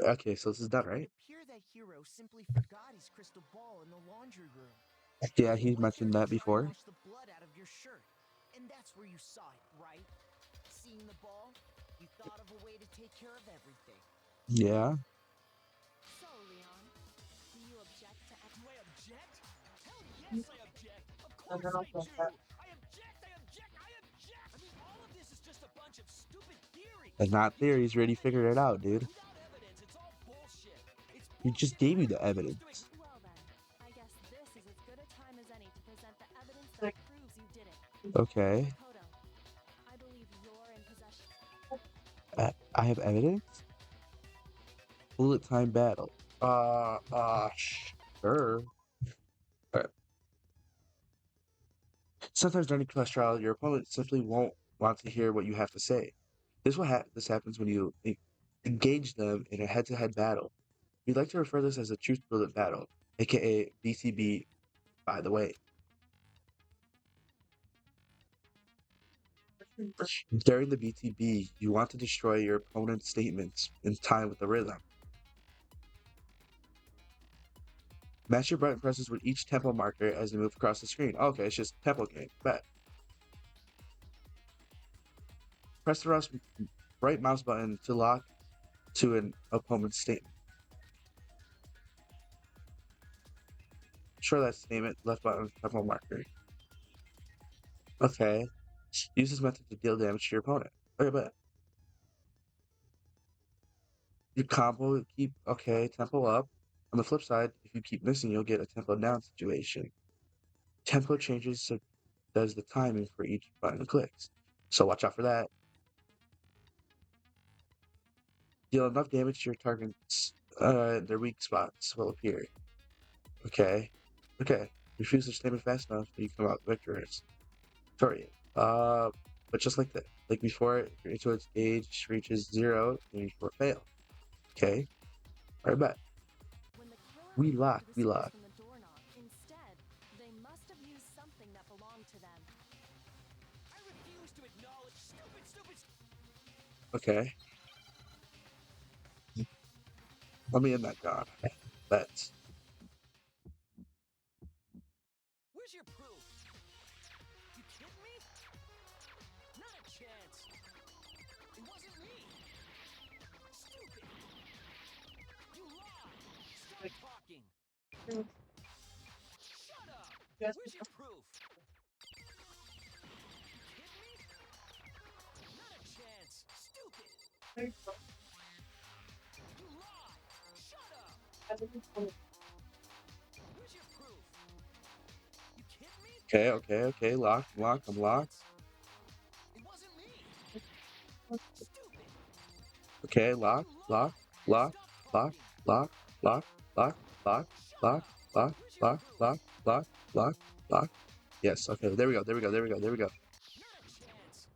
Okay, so this is done, right? It appeared that hero simply forgot his crystal ball in the laundry room. Yeah, he mentioned that Try to before. wash the blood out of your shirt, and that's where you saw it, right? Seeing the ball, you thought of a way to take care of everything. Yeah. So, Leon, do you object to Do I object? Hell yes, I object. Of course I do. I object. I object. I object. I mean, all of this is just a bunch of stupid theories. And not theories, you already figured it out, dude. Without evidence, it's all bullshit. It's He just bullshit. gave you the Everybody's evidence. Well then, I guess this is as good a time as any to present the evidence that proves you did it. Okay. Kodo, I believe you're in possession. I have evidence? Bullet time battle. Sure. Alright. Sometimes during a class trial, your opponent simply won't want to hear what you have to say. This happens when you engage them in a head-to-head battle. We like to refer to this as a truth bullet battle, aka BTB, by the way. During the BTB, you want to destroy your opponent's statements in time with the rhythm. Match your button presses with each tempo marker as you move across the screen. Okay, it's just tempo game. Bet. Press the right mouse button to lock to an opponent's statement. Ensure that statement left button tempo marker. Okay. Use this method to deal damage to your opponent. Okay, bet. Your combo tempo up. On the flip side, if you keep missing, you'll get a tempo down situation. Tempo changes so does the timing for each button clicks. So watch out for that. Deal enough damage to your targets, their weak spots will appear. Okay. Refuse to statement fast enough, and you come out victorious. Sorry. But just like like before, if your intelligence gauge reaches 0, then you will fail. Okay. Alright, bet. When the killer We removed lock. the screws from the doorknob, instead, they must have used something that belonged to them. I refuse to acknowledge stupid. Okay. Let me end that god. Bet. Where's your proof? Shut up! Where's your proof? You kidding me? Not a chance. Stupid. You lied. Shut up. Where's your proof? You kidding me? Okay. Lock. I'm locked. It wasn't me. Stupid. Okay, You lock. lied. Stop talking. Lock. Lock. Lock. Shut up. Where's your proof? Lock. Lock. Yes. Okay. There we go. Not a chance.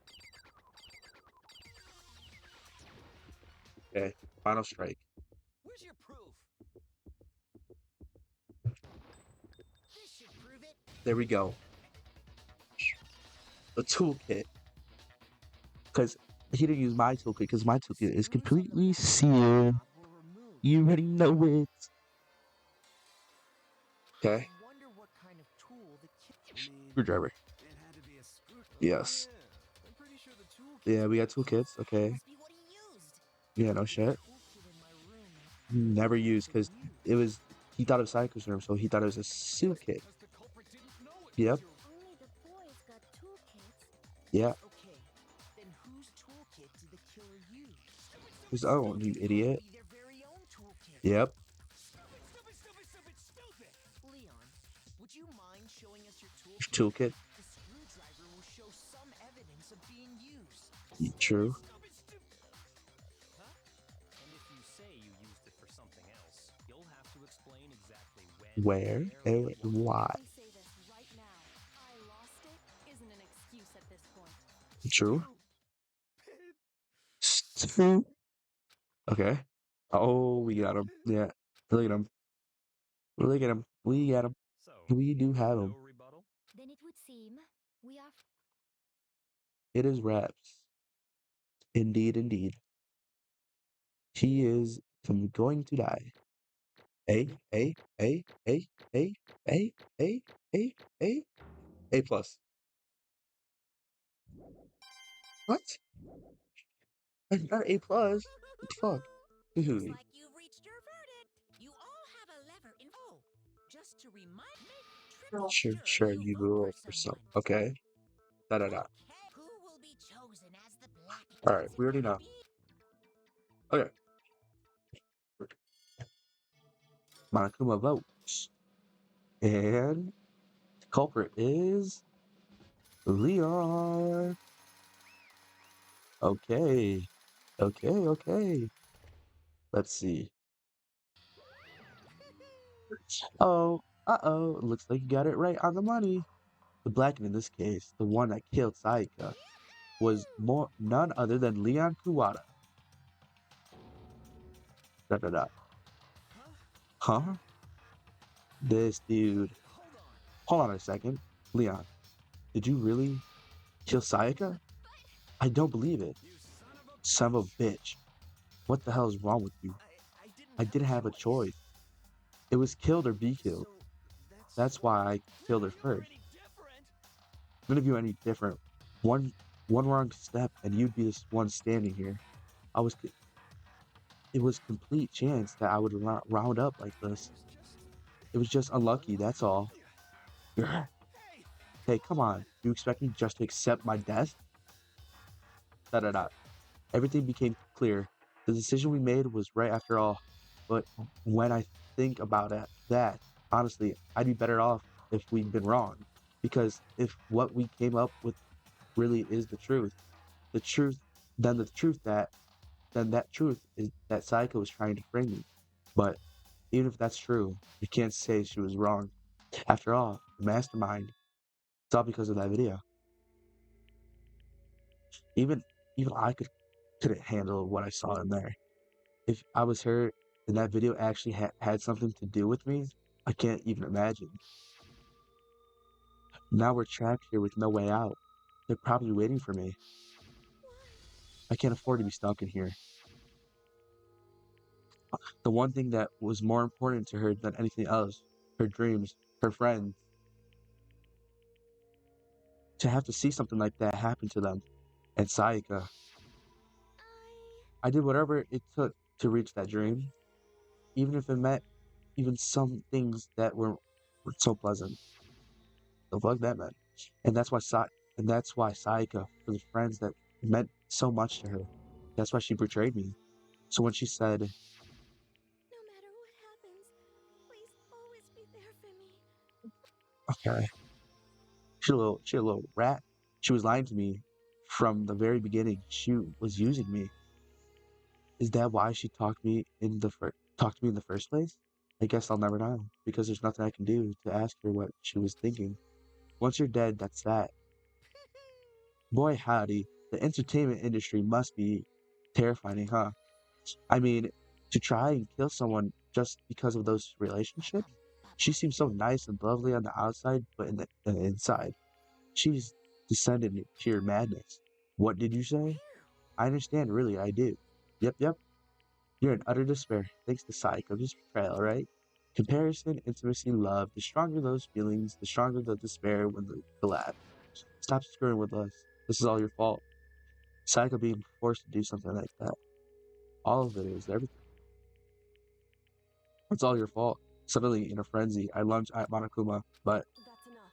Okay. Final strike. Where's your proof? This should prove it. There we go. The toolkit. Because he didn't use my toolkit because my toolkit is completely sealed. You already know it. Okay. I wonder what kind of tool the kid. Screwdriver. It had to be a screwdriver. Yes. Yeah, I'm pretty sure the tool. Yeah, we got toolkits. Okay. Must be what he used. Yeah, no shit. Never used because it was. He thought it was Psycho's room, so he thought it was a suit kit. Because the culprit didn't know it. Yep. Only the boys got toolkits. Yeah. Okay, then whose toolkit did the killer use? His own, you idiot. Be their very own toolkit. Yep. Stupid. Leon, would you mind showing us your Toolkit. The screwdriver will show some evidence of being used. True. Huh? And if you say you used it for something else, you'll have to explain exactly when, Where and why. Simply say this right now. I lost it isn't an excuse at this point. True. True. Okay. Oh, we got him. Yeah. Look at him. Look at him. We got him. So, We do have him. no rebuttal? Then it would seem we are It is Raps. Indeed. He is going to die. A, A plus. What? Not A plus. What the fuck? Looks Dude. like you've reached your verdict. You all have a lever in. Oh, just to remind me, triple Sure, you vote roll for some. Okay. Da. Okay, who will be chosen as the black? Alright, we already know. Okay. Monokuma votes. And the culprit is Leon. Okay. Let's see. Uh-oh. Looks like you got it right on the money. The blacken in this case, the one that killed Saika, was none other than Leon Kuwata. Da. Huh? This dude. Hold on a second. Leon, did you really kill Sayaka? I don't believe it. Son of a bitch. What the hell is wrong with you? I didn't have a choice. It was killed or be killed. That's why I killed her first. None of you are any different. One wrong step and you'd be this one standing here. It was complete chance that I would round up like this. It was just unlucky, that's all. Hey, come on. You expect me just to accept my death? Da. Everything became clear. The decision we made was right after all. But when I think about that, honestly, I'd be better off if we'd been wrong. Because if what we came up with really is the truth, then that truth is that Psycho was trying to frame me. But even if that's true, you can't say she was wrong. After all, the mastermind, it's all because of that video. Even I couldn't handle what I saw in there. If I was her and that video actually had something to do with me, I can't even imagine. Now we're trapped here with no way out. They're probably waiting for me. I can't afford to be stuck in here. The one thing that was more important to her than anything else, her dreams, her friends. To have to see something like that happen to them. And Sayaka. I did whatever it took to reach that dream. Even if it meant even some things that were so pleasant. The fuck that meant. And that's why and that's why Sayaka, for the friends that meant so much to her. That's why she betrayed me. So when she said, No matter what happens, please always be there for me. okay, she a little rat. She was lying to me from the very beginning. She was using me. Is that why she talked to me in the first place? I guess I'll never know because there's nothing I can do to ask her what she was thinking. Once you're dead, that's that. Boy, howdy, the entertainment industry must be terrifying, huh? I mean, to try and kill someone just because of those relationships? She seems so nice and lovely on the outside, but in the inside, she's descended into pure madness. What did you say? I understand, really, I do. Yep, yep. You're in utter despair, thanks to Psycho's betrayal, right? Comparison, intimacy, love. The stronger those feelings, the stronger the despair when they collapse. Stop screwing with us. This is all your fault. Psycho being forced to do something like that. All of it is everything. It's all your fault. Suddenly, in a frenzy, I lunged at Monokuma, but That's enough.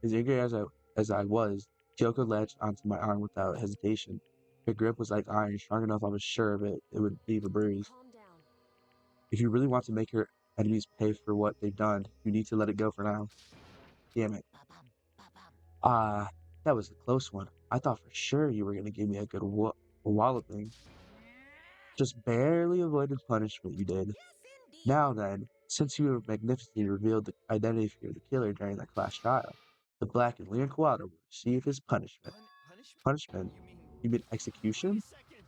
as eager as I was, Kyoko latched onto my arm without hesitation. Her grip was like iron, strong enough I was sure of it would leave a bruise. Calm down. If you really want to make your enemies pay for what they've done, you need to let it go for now. Damn it. Ah, that was a close one. I thought for sure you were going to give me a good walloping. Just barely avoided punishment, you did. Now then, since you have magnificently revealed the identity of the killer during that class trial, the Black and Leon Quadro will receive his punishment. Punishment? Punishment? You mean... You mean Wait a execution? second!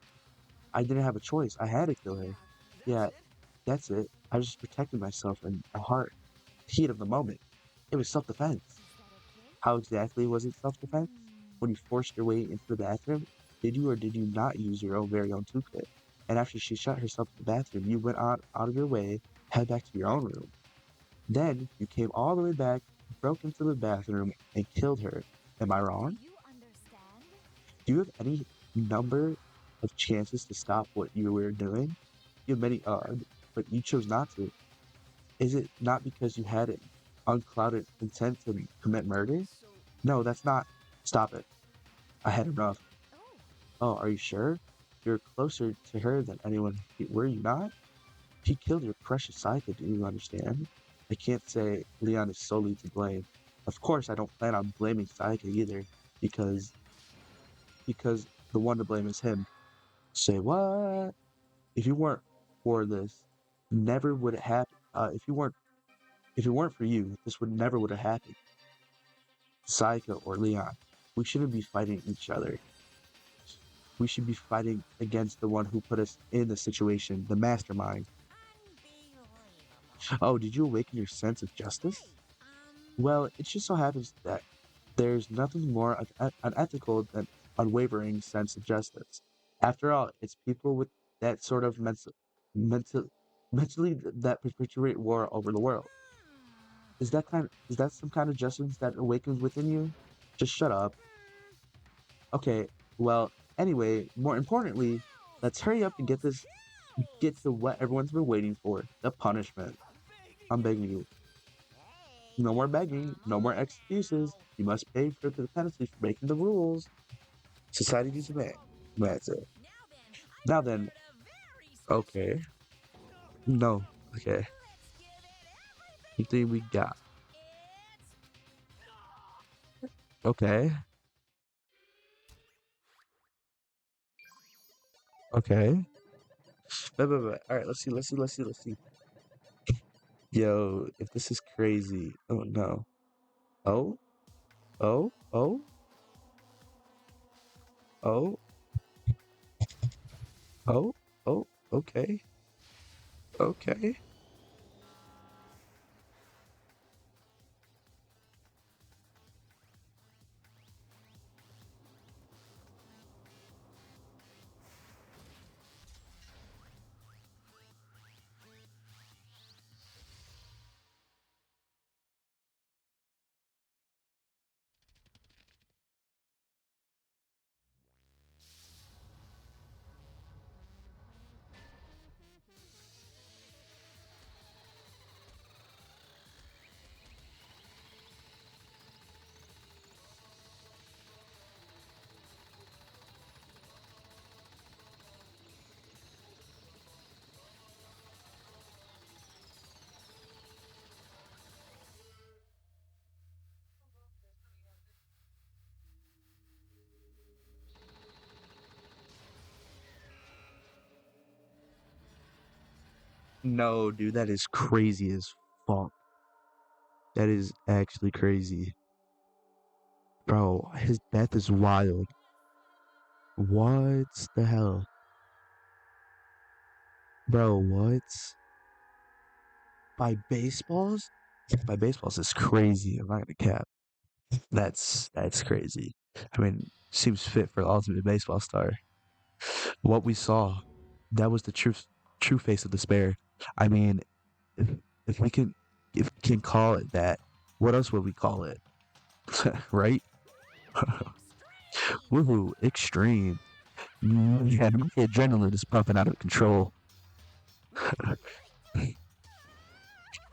I didn't have a choice. I had to kill her. That's Yeah, it? that's it. I was just protecting myself in the heat of the moment. It was self-defense. Is that okay? How exactly was it self-defense? When you forced your way into the bathroom, did you or did you not use your own very own toolkit? And after she shut herself in the bathroom, you went on out of your way, head back to your own room. Then you came all the way back, broke into the bathroom, and killed her. Am I Do wrong? you understand? Do you have any number of chances to stop what you were doing? You have many, but you chose not to. Is it not because you had an unclouded intent to commit murder? So... No, that's not. Stop it. I had enough. Oh, Oh, are you sure? You're closer to her than anyone. Were you not? He killed your precious Psyche, do you understand? I can't say Leon is solely to blame. Of course, I don't plan on blaming Psyche either, because because the one to blame is him. Say what? If you weren't for this, never would it happen. If it weren't for you, this would have happened. Psyche or Leon, we shouldn't be fighting each other. We should be fighting against the one who put us in the situation, the mastermind. Unbelievable. Oh, did you awaken your sense of justice? Hey, Well, it just so happens that there's nothing more unethical than unwavering sense of justice. After all, it's people with that sort of mental, mentally that perpetuate war over the world. Is that some kind of justice that awakens within you? Just shut up. Okay, well, anyway, more importantly, let's hurry up and get to what everyone's been waiting for, the punishment. I'm begging I'm you! begging you. hey, No more begging, no more almost excuses. now. You must pay for the penalty for breaking the rules. Society needs a man. That's it. Now then, I Now then, prepared a very special. okay. No, okay. Let's give it You everything think we we got? got. It's Okay, okay. But. All right, let's see. Yo, if this is crazy. Oh no. Oh, oh, oh, oh, oh, oh. Okay, okay. No, dude, that is crazy as fuck. That is actually crazy. Bro, his death is wild. What the hell? Bro, what? By baseballs? By baseballs is crazy. I'm not gonna cap. That's crazy. I mean, seems fit for the ultimate baseball star. What we saw, that was the true face of despair. I mean, if if we can if we can call it that, what else would we call it? Right? Woohoo, extreme. Yeah, my adrenaline is pumping out of control.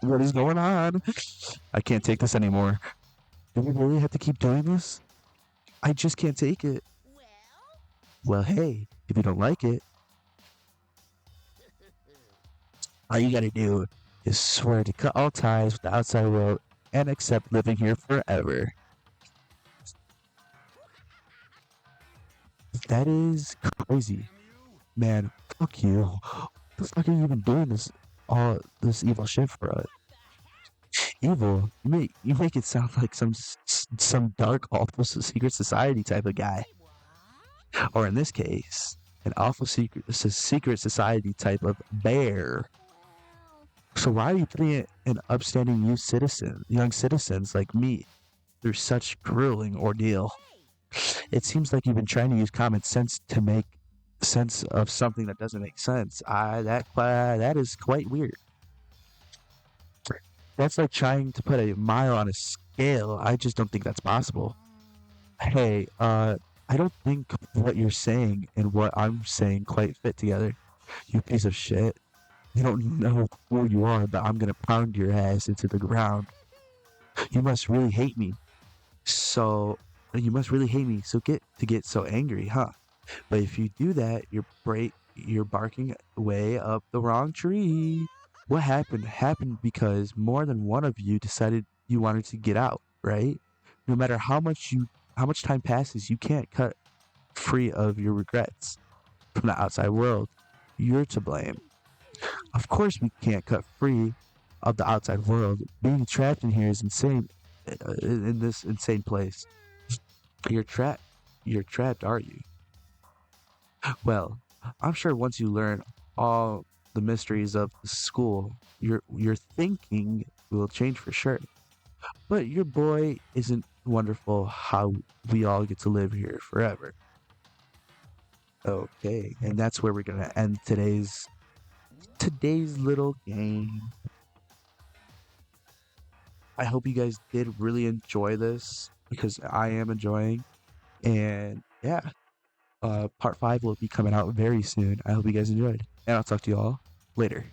What is going on? I can't take this anymore. Do we really have to keep doing this? I just can't take it. Well, hey, if you don't like it, all you gotta do is swear to cut all ties with the outside world and accept living here forever. That is crazy. Man, fuck you. What the fuck are you even doing this evil shit for us? Evil? You make it sound like some dark awful secret society type of guy. Or in this case, an awful secret society type of bear. So why are you putting it in upstanding young citizens like me through such grueling ordeal? It seems like you've been trying to use common sense to make sense of something that doesn't make sense. That is quite weird. That's like trying to put a mile on a scale. I just don't think that's possible. Hey, I don't think what you're saying and what I'm saying quite fit together. You piece of shit. You don't know who you are, but I'm gonna pound your ass into the ground. You must really hate me. So you must really hate me. So get so angry, huh? But if you do that, you're barking way up the wrong tree. What happened because more than one of you decided you wanted to get out, right? No matter how much time passes, you can't cut free of your regrets from the outside world. You're to blame. Of course, we can't cut free of the outside world. Being trapped in here is insane. In this insane place, you're trapped. You're trapped, aren't you? Well, I'm sure once you learn all the mysteries of the school, your thinking will change for sure. But your boy isn't wonderful how we all get to live here forever. Okay, and that's where we're gonna end today's little game. I hope you guys did really enjoy this because I am enjoying. And yeah, part 5 will be coming out very soon. I hope you guys enjoyed. And I'll talk to you all later.